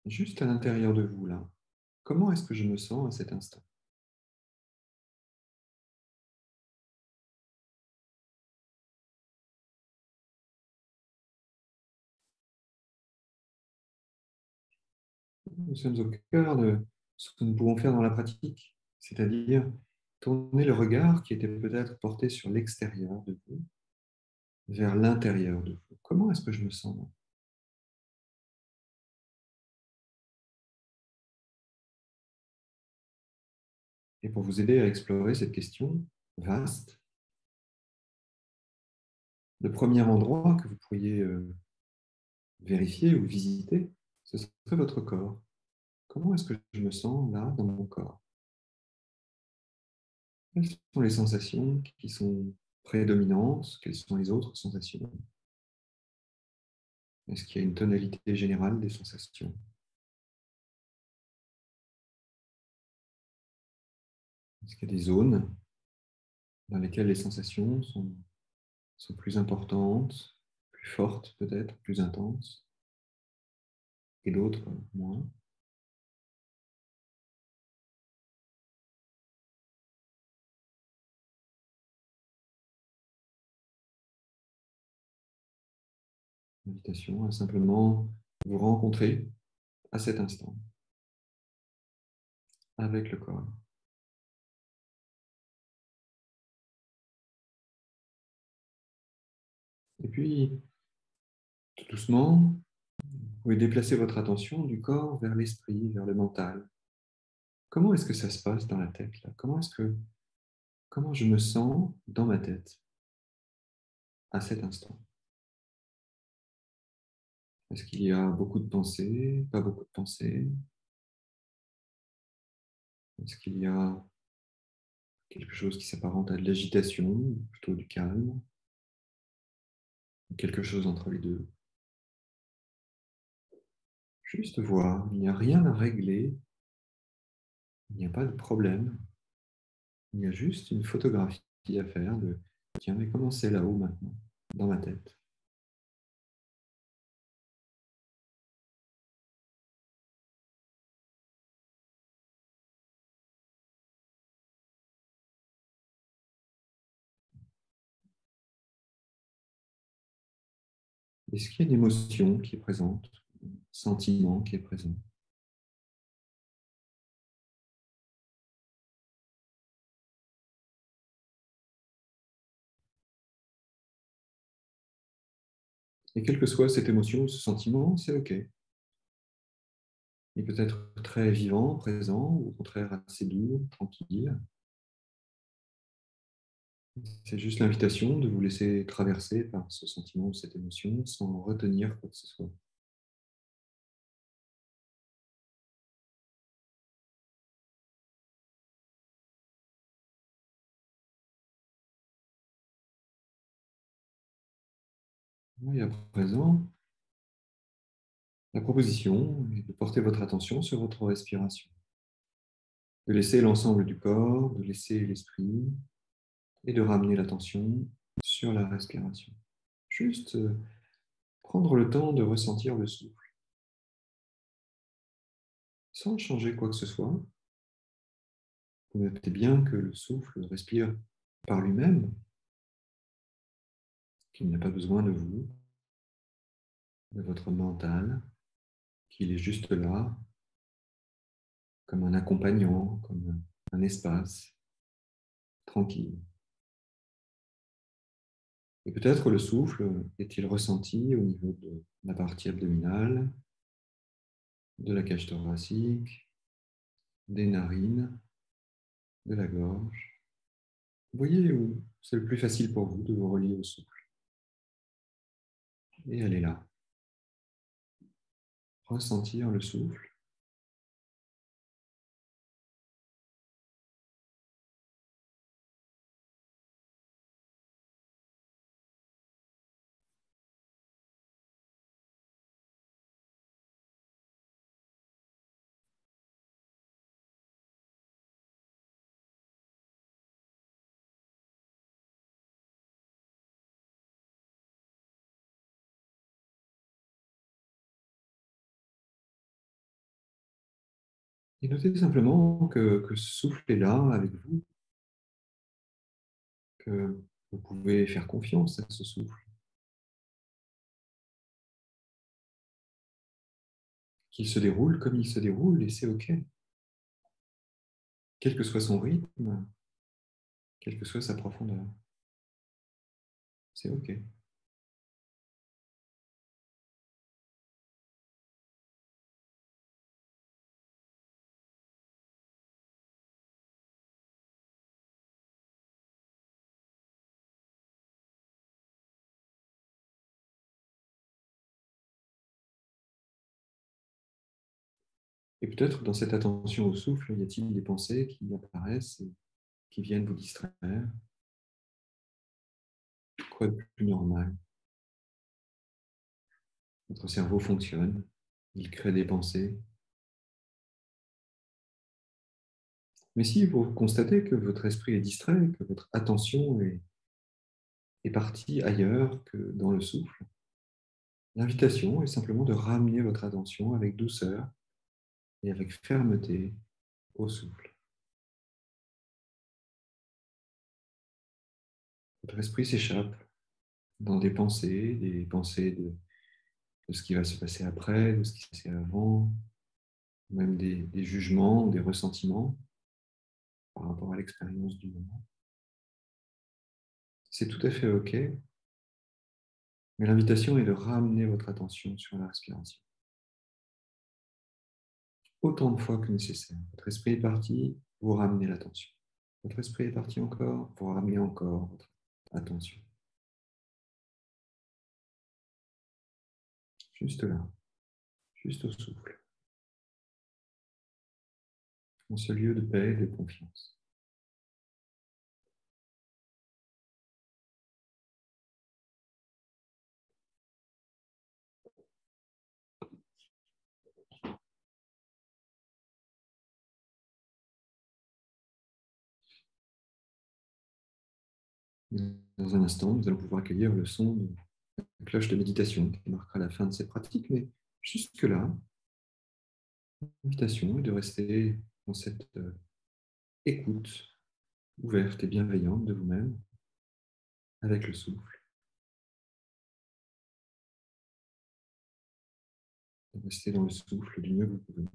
juste à l'intérieur de vous, là. Comment est-ce que je me sens à cet instant? Nous sommes au cœur de ce que nous pouvons faire dans la pratique, c'est-à-dire tourner le regard qui était peut-être porté sur l'extérieur de vous, vers l'intérieur de vous. Comment est-ce que je me sens? Et pour vous aider à explorer cette question vaste, le premier endroit que vous pourriez vérifier ou visiter, ce serait votre corps. Comment est-ce que je me sens là dans mon corps? Quelles sont les sensations qui sont prédominantes? Quelles sont les autres sensations? Est-ce qu'il y a une tonalité générale des sensations? Est-ce qu'il y a des zones dans lesquelles les sensations sont plus importantes, plus fortes peut-être, plus intenses, et d'autres moins? Invitation à simplement vous rencontrer à cet instant avec le corps. Et puis, tout doucement, vous pouvez déplacer votre attention du corps vers l'esprit, vers le mental. Comment est-ce que ça se passe dans la tête là? Comment je me sens dans ma tête à cet instant? Est-ce qu'il y a beaucoup de pensées, pas beaucoup de pensées? Est-ce qu'il y a quelque chose qui s'apparente à de l'agitation, ou plutôt du calme, ou quelque chose entre les deux. Juste voir, il n'y a rien à régler, il n'y a pas de problème, il y a juste une photographie à faire de tiens, mais comment c'est là-haut maintenant, dans ma tête. Est-ce qu'il y a une émotion qui est présente, un sentiment qui est présent? Et quelle que soit cette émotion ou ce sentiment, c'est OK. Il peut être très vivant, présent, ou au contraire assez doux, tranquille. C'est juste l'invitation de vous laisser traverser par ce sentiment ou cette émotion sans retenir quoi que ce soit. Et à présent, la proposition est de porter votre attention sur votre respiration, de laisser l'ensemble du corps, de laisser l'esprit et de ramener l'attention sur la respiration. Juste prendre le temps de ressentir le souffle, sans changer quoi que ce soit. Vous notez bien que le souffle respire par lui-même, qu'il n'a pas besoin de vous, de votre mental, qu'il est juste là, comme un accompagnant, comme un espace tranquille. Et peut-être le souffle est-il ressenti au niveau de la partie abdominale, de la cage thoracique, des narines, de la gorge. Vous voyez où c'est le plus facile pour vous de vous relier au souffle. Et elle est là. Ressentir le souffle. Et notez simplement que ce souffle est là avec vous, que vous pouvez faire confiance à ce souffle, qu'il se déroule comme il se déroule et c'est OK. Quel que soit son rythme, quelle que soit sa profondeur, c'est OK. Et peut-être dans cette attention au souffle, y a-t-il des pensées qui apparaissent et qui viennent vous distraire? Quoi de plus normal? Votre cerveau fonctionne, il crée des pensées. Mais si vous constatez que votre esprit est distrait, que votre attention est partie ailleurs que dans le souffle, l'invitation est simplement de ramener votre attention avec douceur et avec fermeté au souffle. Votre esprit s'échappe dans des pensées de ce qui va se passer après, de ce qui s'est passé avant, même des jugements, des ressentiments par rapport à l'expérience du moment. C'est tout à fait OK, mais l'invitation est de ramener votre attention sur la respiration. Autant de fois que nécessaire. Votre esprit est parti, vous ramenez l'attention. Votre esprit est parti encore, vous ramenez encore votre attention. Juste là, juste au souffle. Dans ce lieu de paix et de confiance. Dans un instant, nous allons pouvoir accueillir le son de la cloche de méditation qui marquera la fin de cette pratique, mais jusque-là, l'invitation est de rester dans cette écoute ouverte et bienveillante de vous-même avec le souffle. De rester dans le souffle du mieux que vous pouvez.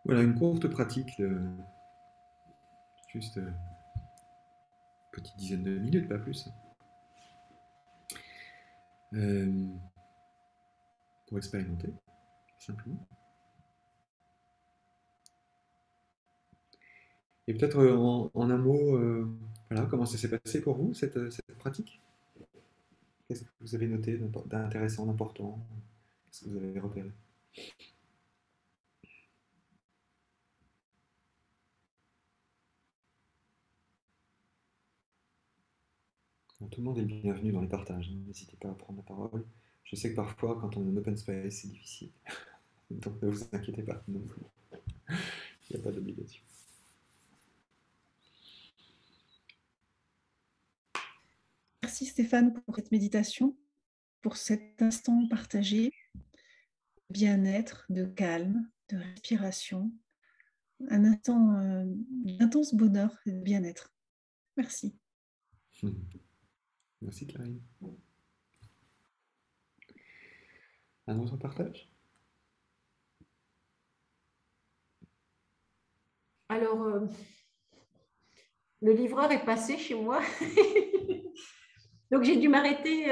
Voilà une courte pratique de juste une petite dizaine de minutes, pas plus. Pour expérimenter, simplement. Et peut-être en un mot, voilà, comment ça s'est passé pour vous, cette pratique? Qu'est-ce que vous avez noté d'intéressant, d'important? Qu'est-ce que vous avez repéré? Bon, tout le monde est le bienvenu dans les partages, hein. N'hésitez pas à prendre la parole. Je sais que parfois, quand on est en open space, c'est difficile. Donc ne vous inquiétez pas non plus. Il n'y a pas d'obligation. Merci Stéphane pour cette méditation, pour cet instant partagé, de bien-être, de calme, de respiration, un instant d'intense bonheur et de bien-être. Merci. Merci Karine. Un autre partage? Alors, le livreur est passé chez moi. Donc, j'ai dû m'arrêter.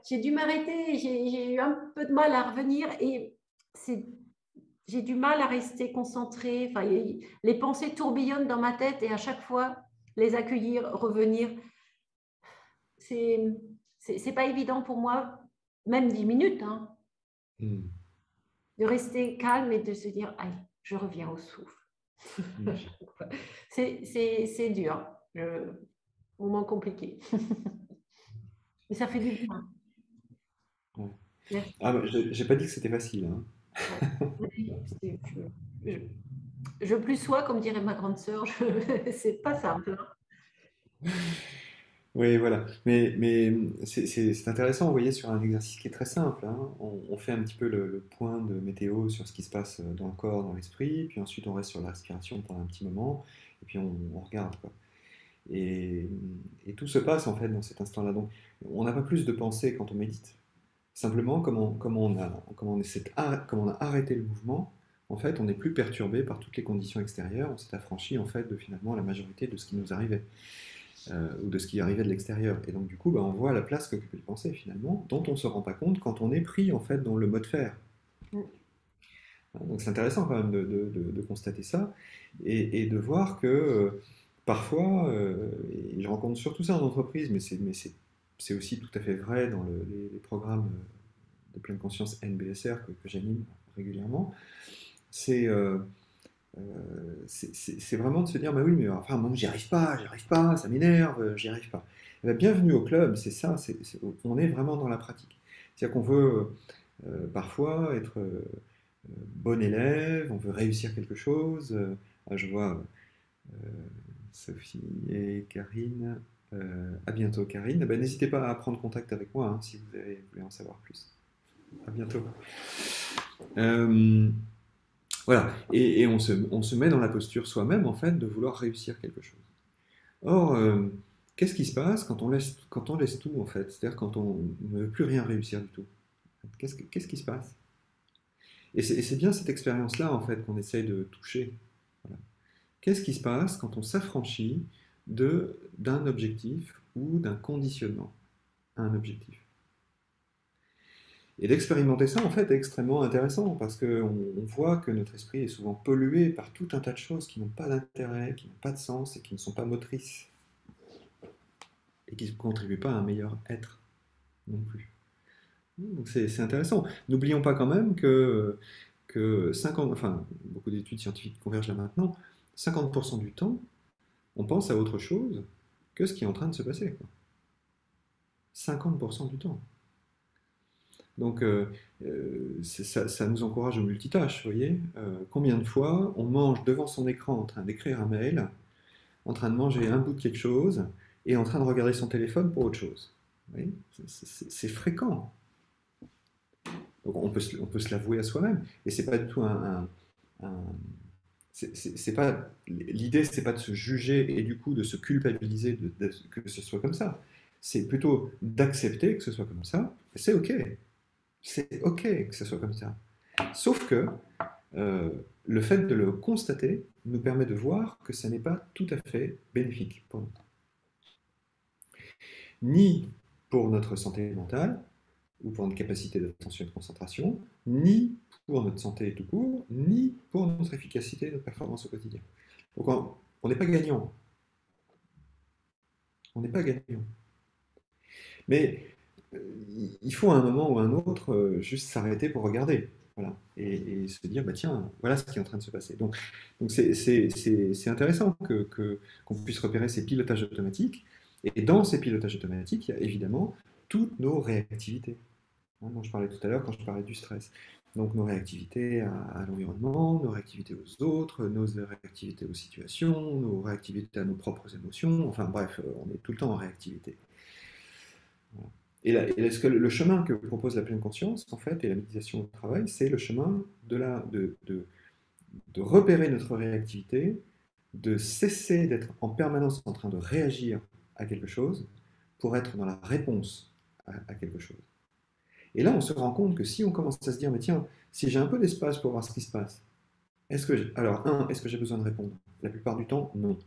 J'ai eu un peu de mal à revenir et j'ai du mal à rester concentrée. Enfin, les pensées tourbillonnent dans ma tête et à chaque fois, les accueillir, revenir, c'est pas évident pour moi, même 10 minutes, hein, de rester calme et de se dire, allez, je reviens au souffle. C'est dur, moment compliqué. Mais ça fait du bien. Ouais. Ah, bah, j'ai pas dit que c'était facile, hein. Je plus sois, comme dirait ma grande sœur, c'est pas simple. Oui, voilà. Mais c'est intéressant, vous voyez, sur un exercice qui est très simple, hein. On fait un petit peu le point de météo sur ce qui se passe dans le corps, dans l'esprit, puis ensuite on reste sur la respiration pendant un petit moment, et puis on regarde, quoi. Et, et tout se passe en fait dans cet instant-là. Donc on n'a pas plus de pensée quand on médite. Simplement, comme on a arrêté le mouvement, en fait, on n'est plus perturbé par toutes les conditions extérieures. On s'est affranchi en fait de finalement la majorité de ce qui nous arrivait. Ou de ce qui arrivait de l'extérieur. Et donc du coup, bah, on voit la place qu'occupe les pensées finalement, dont on ne se rend pas compte quand on est pris en fait dans le mode faire. Donc c'est intéressant quand même de constater ça et de voir que parfois, et je rencontre surtout ça en entreprise, mais c'est aussi tout à fait vrai dans les programmes de pleine conscience NBSR que j'anime régulièrement, c'est c'est vraiment de se dire, bah oui, mais enfin, moi, j'y arrive pas, ça m'énerve, j'y arrive pas. Eh bien, bienvenue au club, c'est ça, on est vraiment dans la pratique. C'est-à-dire qu'on veut parfois être bon élève, on veut réussir quelque chose. Je vois Sophie et Karine. À bientôt, Karine. Ben, n'hésitez pas à prendre contact avec moi hein, si vous voulez en savoir plus. À bientôt. Voilà, et on se met dans la posture soi-même, en fait, de vouloir réussir quelque chose. Or, qu'est-ce qui se passe quand on laisse tout, en fait? C'est-à-dire quand on ne veut plus rien réussir du tout. Qu'est-ce qui se passe? Et c'est bien cette expérience-là, en fait, qu'on essaye de toucher. Voilà. Qu'est-ce qui se passe quand on s'affranchit d'un objectif ou d'un conditionnement à un objectif? Et d'expérimenter ça, en fait, est extrêmement intéressant parce qu'on voit que notre esprit est souvent pollué par tout un tas de choses qui n'ont pas d'intérêt, qui n'ont pas de sens et qui ne sont pas motrices et qui ne contribuent pas à un meilleur être non plus. Donc c'est intéressant. N'oublions pas quand même que 50, enfin, beaucoup d'études scientifiques convergent là maintenant, 50% du temps, on pense à autre chose que ce qui est en train de se passer, quoi. 50% du temps. Donc, ça nous encourage au multitâche, vous voyez. Combien de fois on mange devant son écran en train d'écrire un mail, en train de manger un bout de quelque chose et en train de regarder son téléphone pour autre chose. Vous voyez, c'est fréquent. Donc, on peut se l'avouer à soi-même. Et c'est pas du tout c'est pas, l'idée, c'est pas de se juger et du coup de se culpabiliser que ce soit comme ça. C'est plutôt d'accepter que ce soit comme ça. Et c'est OK. C'est OK que ce soit comme ça. Sauf que euh, le fait de le constater nous permet de voir que ça n'est pas tout à fait bénéfique pour nous. Ni pour notre santé mentale, ou pour notre capacité d'attention et de concentration, ni pour notre santé tout court, ni pour notre efficacité et notre performance au quotidien. Donc on n'est pas gagnant. On n'est pas gagnant. Mais il faut à un moment ou à un autre juste s'arrêter pour regarder. Voilà, et se dire, bah tiens, voilà ce qui est en train de se passer. Donc c'est intéressant qu'on puisse repérer ces pilotages automatiques. Et dans ces pilotages automatiques, il y a évidemment toutes nos réactivités, hein, dont je parlais tout à l'heure quand je parlais du stress. Donc nos réactivités à l'environnement, nos réactivités aux autres, nos réactivités aux situations, nos réactivités à nos propres émotions. Enfin bref, on est tout le temps en réactivité. Voilà. Ce que le chemin que propose la pleine conscience, en fait, et la méditation au travail, c'est le chemin de repérer notre réactivité, de cesser d'être en permanence en train de réagir à quelque chose pour être dans la réponse à quelque chose. Et là, on se rend compte que si on commence à se dire, mais tiens, si j'ai un peu d'espace pour voir ce qui se passe, est-ce que j'ai besoin de répondre? La plupart du temps, non.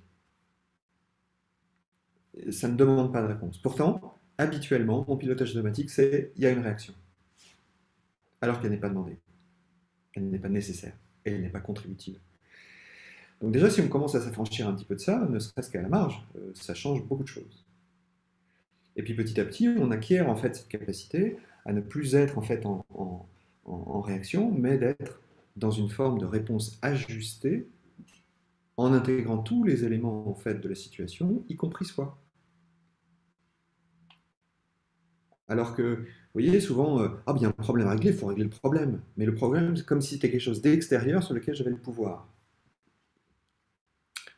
Ça ne demande pas de réponse. Pourtant, habituellement, mon pilotage automatique, c'est il y a une réaction. Alors qu'elle n'est pas demandée. Elle n'est pas nécessaire. Et elle n'est pas contributive. Donc déjà, si on commence à s'affranchir un petit peu de ça, ne serait-ce qu'à la marge, ça change beaucoup de choses. Et puis petit à petit, on acquiert en fait cette capacité à ne plus être en fait en réaction, mais d'être dans une forme de réponse ajustée en intégrant tous les éléments en fait de la situation, y compris soi. Alors que, vous voyez, souvent, ah, bien, un problème à régler, il faut régler le problème. Mais le problème, c'est comme si c'était quelque chose d'extérieur sur lequel j'avais le pouvoir.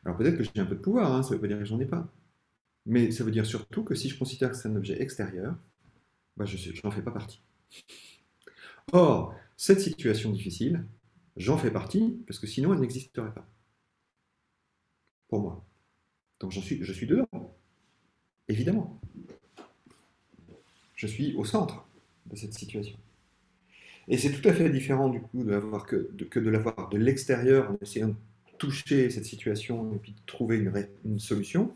Alors peut-être que j'ai un peu de pouvoir, hein, ça ne veut pas dire que j'en ai pas. Mais ça veut dire surtout que si je considère que c'est un objet extérieur, bah, je n'en fais pas partie. Or, cette situation difficile, j'en fais partie, parce que sinon elle n'existerait pas. Pour moi. Donc je suis dedans, évidemment. Je suis au centre de cette situation. Et c'est tout à fait différent du coup que de l'avoir de l'extérieur en essayant de toucher cette situation et puis de trouver une solution,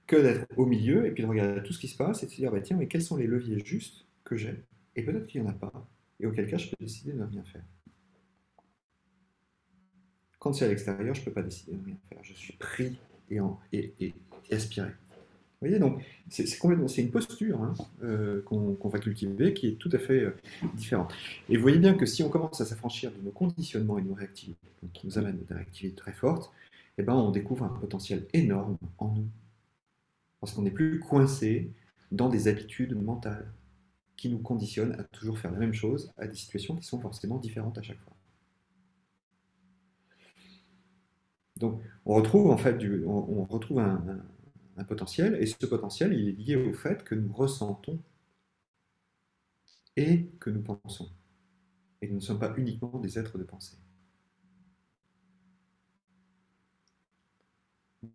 que d'être au milieu et puis de regarder tout ce qui se passe et de se dire, bah, tiens, mais quels sont les leviers justes que j'ai? Et peut-être qu'il n'y en a pas. Et auquel cas, je peux décider de ne rien faire. Quand c'est à l'extérieur, je ne peux pas décider de rien faire. Je suis pris et aspiré. Vous voyez, donc c'est une posture hein, qu'on va cultiver qui est tout à fait différente. Et vous voyez bien que si on commence à s'affranchir de nos conditionnements et de nos réactivités, qui nous amènent à des réactivités très fortes, eh ben, on découvre un potentiel énorme en nous. Parce qu'on n'est plus coincé dans des habitudes mentales qui nous conditionnent à toujours faire la même chose à des situations qui sont forcément différentes à chaque fois. Donc, on retrouve en fait on retrouve un potentiel, et ce potentiel, il est lié au fait que nous ressentons et que nous pensons. Et que nous ne sommes pas uniquement des êtres de pensée.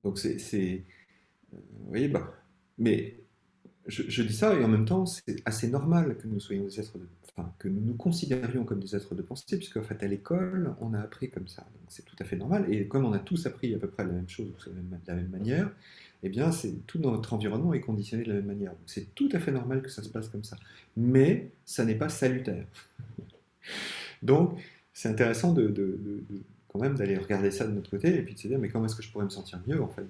Donc vous voyez, bah, mais je dis ça et en même temps, c'est assez normal que nous soyons des êtres enfin, que nous nous considérions comme des êtres de pensée, puisque en fait, à l'école, on a appris comme ça. Donc c'est tout à fait normal. Et comme on a tous appris à peu près la même chose, de la même manière, eh bien, tout notre environnement est conditionné de la même manière. Donc c'est tout à fait normal que ça se passe comme ça. Mais ça n'est pas salutaire. Donc, c'est intéressant quand même d'aller regarder ça de notre côté et puis de se dire, mais comment est-ce que je pourrais me sentir mieux en fait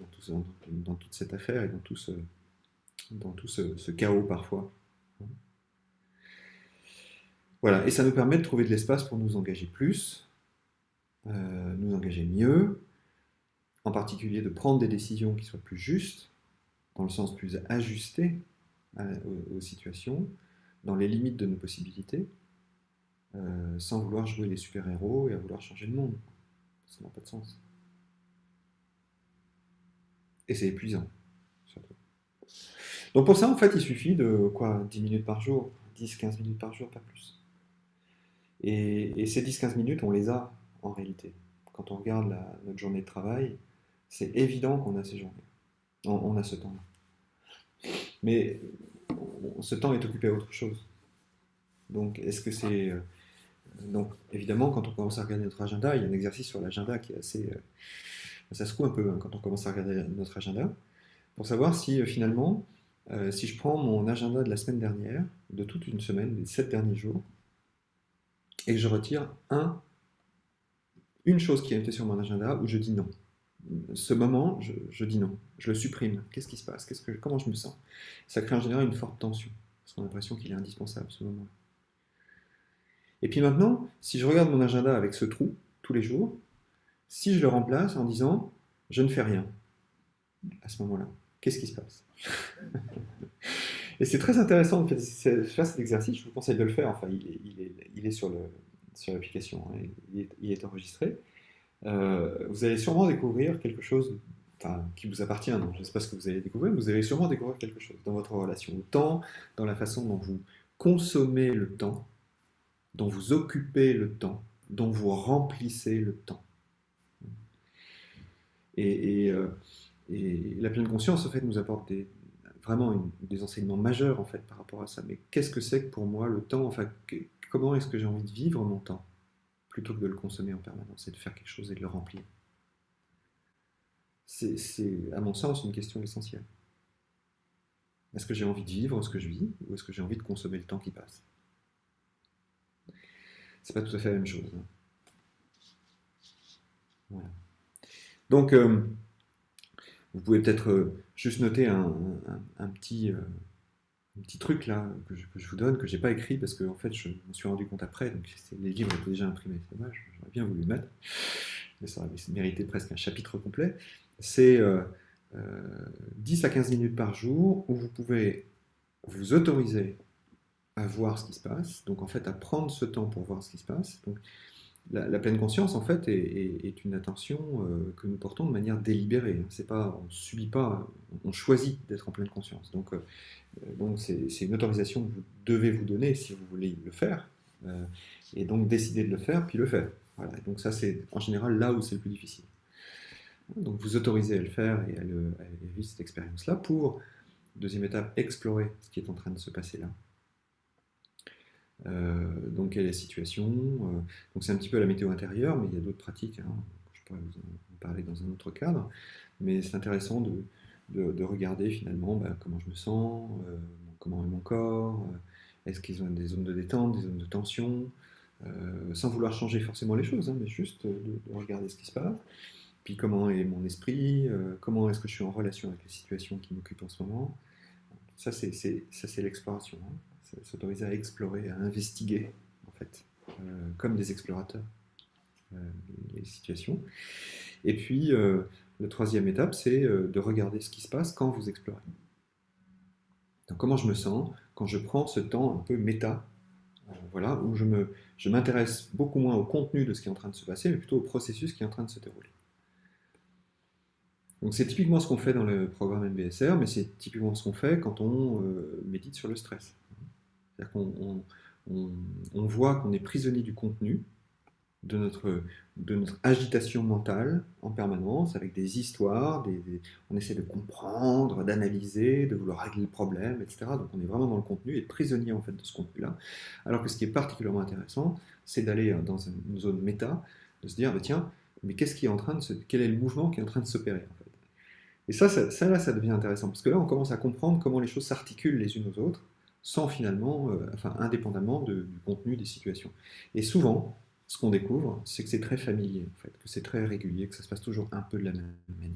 dans toute cette affaire et dans tout ce chaos parfois. Voilà, et ça nous permet de trouver de l'espace pour nous engager plus, nous engager mieux, en particulier de prendre des décisions qui soient plus justes, dans le sens plus ajusté aux situations, dans les limites de nos possibilités, sans vouloir jouer les super-héros et à vouloir changer le monde. Ça n'a pas de sens. Et c'est épuisant, surtout. Donc pour ça, en fait, il suffit de 10 minutes par jour, 10-15 minutes par jour, pas plus. Et ces 10-15 minutes, on les a en réalité. Quand on regarde notre journée de travail, c'est évident qu'on a ces journées. On a ce temps-là. Mais ce temps est occupé à autre chose. Donc, est-ce que c'est... donc, évidemment, quand on commence à regarder notre agenda, il y a un exercice sur l'agenda qui est assez... ça secoue un peu hein, quand on commence à regarder notre agenda, pour savoir si finalement, si je prends mon agenda de la semaine dernière, de toute une semaine, des 7 derniers jours, et que je retire une chose qui a été sur mon agenda où je dis non. Ce moment, je dis non, je le supprime. Qu'est-ce qui se passe? Comment je me sens? Ça crée en général une forte tension, parce qu'on a l'impression qu'il est indispensable ce moment-là. Et puis maintenant, si je regarde mon agenda avec ce trou, tous les jours, si je le remplace en disant je ne fais rien, à ce moment-là, qu'est-ce qui se passe? Et c'est très intéressant de faire cet exercice, je vous conseille de le faire, enfin il est sur l'application, hein, il est enregistré. Vous allez sûrement découvrir quelque chose qui vous appartient, donc je ne sais pas ce que vous allez découvrir, mais vous allez sûrement découvrir quelque chose dans votre relation au temps, dans la façon dont vous consommez le temps, dont vous occupez le temps, dont vous remplissez le temps. Et la pleine conscience, en fait, nous apporte vraiment des enseignements majeurs, en fait, par rapport à ça. Mais qu'est-ce que c'est que pour moi le temps? Enfin, comment est-ce que j'ai envie de vivre mon temps, plutôt que de le consommer en permanence et de faire quelque chose et de le remplir? C'est, à mon sens, une question essentielle. Est-ce que j'ai envie de vivre ce que je vis, ou est-ce que j'ai envie de consommer le temps qui passe? C'est pas tout à fait la même chose. Hein. Voilà. Donc, vous pouvez peut-être juste noter un petit truc là que je vous donne, que j'ai pas écrit parce que en fait je me suis rendu compte après, donc les livres étaient déjà imprimés, c'est dommage, j'aurais bien voulu le mettre, mais ça aurait mérité presque un chapitre complet. C'est 10 à 15 minutes par jour où vous pouvez vous autoriser à voir ce qui se passe, donc en fait à prendre ce temps pour voir ce qui se passe. Donc, la pleine conscience, en fait, est une attention que nous portons de manière délibérée. C'est pas, on ne subit pas, on choisit d'être en pleine conscience. Donc c'est une autorisation que vous devez vous donner si vous voulez le faire. Et donc décider de le faire, puis le faire. Voilà. Donc ça, c'est en général là où c'est le plus difficile. Donc vous autorisez à le faire et à vivre cette expérience-là pour, deuxième étape, explorer ce qui est en train de se passer là. Donc quelle est la situation, donc c'est un petit peu la météo intérieure, mais il y a d'autres pratiques, hein, je pourrais vous en parler dans un autre cadre, mais c'est intéressant de regarder finalement comment je me sens, comment est mon corps, est-ce qu'ils ont des zones de détente, des zones de tension, sans vouloir changer forcément les choses, hein, mais juste de regarder ce qui se passe, puis comment est mon esprit, comment est-ce que je suis en relation avec les situations qui m'occupent en ce moment. Ça c'est l'exploration, hein. S'autoriser à explorer, à investiguer, en fait, comme des explorateurs, les situations. Et puis, la troisième étape, c'est de regarder ce qui se passe quand vous explorez. Donc, comment je me sens quand je prends ce temps un peu méta, voilà, où je m'intéresse beaucoup moins au contenu de ce qui est en train de se passer, mais plutôt au processus qui est en train de se dérouler. Donc, c'est typiquement ce qu'on fait dans le programme MBSR, mais c'est typiquement ce qu'on fait quand on médite sur le stress. C'est-à-dire qu'on voit qu'on est prisonnier du contenu de notre agitation mentale en permanence, avec des histoires, on essaie de comprendre, d'analyser, de vouloir régler le problème, etc. Donc on est vraiment dans le contenu et prisonnier en fait de ce contenu-là. Alors que ce qui est particulièrement intéressant, c'est d'aller dans une zone méta, de se dire, bah, tiens, mais qu'est-ce qui est en train de quel est le mouvement qui est en train de s'opérer en fait. Et ça devient intéressant, parce que là, on commence à comprendre comment les choses s'articulent les unes aux autres, sans finalement, enfin, indépendamment du contenu des situations. Et souvent, ce qu'on découvre, c'est que c'est très familier, en fait, que c'est très régulier, que ça se passe toujours un peu de la même manière.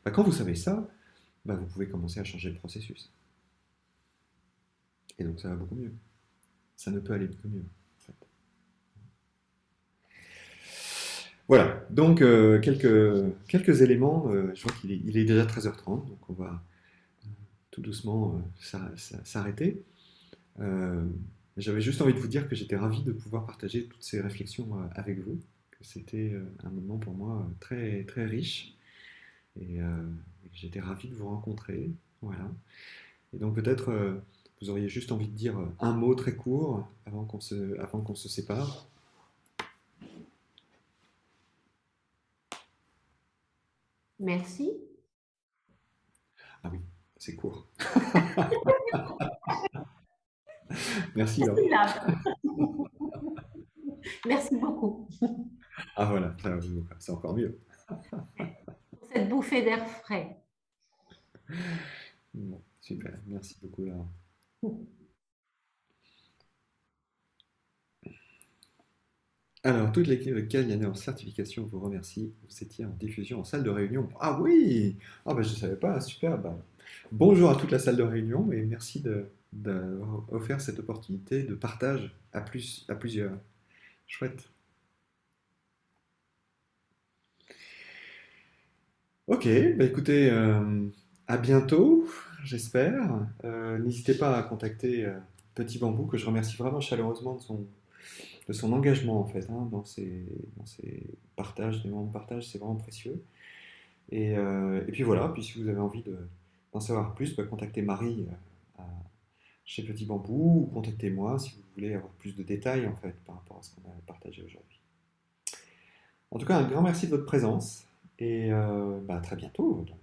Bah, quand vous savez ça, bah, vous pouvez commencer à changer le processus. Et donc ça va beaucoup mieux. Ça ne peut aller beaucoup mieux, en fait. Voilà, donc quelques éléments. Je vois qu'il est déjà 13h30, donc on va tout doucement s'arrêter. Euh, J'avais juste envie de vous dire que j'étais ravi de pouvoir partager toutes ces réflexions avec vous, que c'était un moment pour moi très, très riche, et que j'étais ravi de vous rencontrer. Voilà. Et donc peut-être vous auriez juste envie de dire un mot très court avant qu'on se sépare. Merci. Ah oui, c'est court. Merci Laure. Merci, Lab. Merci beaucoup Ah voilà, c'est encore mieux. pour cette bouffée d'air frais. Bon, super, merci beaucoup Laure. Alors, toute l'équipe de Caliane en certification vous remercie. Vous étiez en diffusion en salle de réunion. Ah oui! Ah bah je ne savais pas, super. Bah, bonjour à toute la salle de réunion et merci d'avoir offert cette opportunité de partage à plusieurs. Chouette. Ok, bah écoutez, à bientôt, j'espère. N'hésitez pas à contacter Petit Bambou, que je remercie vraiment chaleureusement de son engagement en fait, hein, dans ses partages, des moments de partage, c'est vraiment précieux. Et puis voilà, puis si vous avez envie d'en savoir plus, bah, contactez Marie chez Petit Bambou, ou contactez-moi si vous voulez avoir plus de détails en fait par rapport à ce qu'on a partagé aujourd'hui. En tout cas, un grand merci de votre présence et bah, à très bientôt. Donc.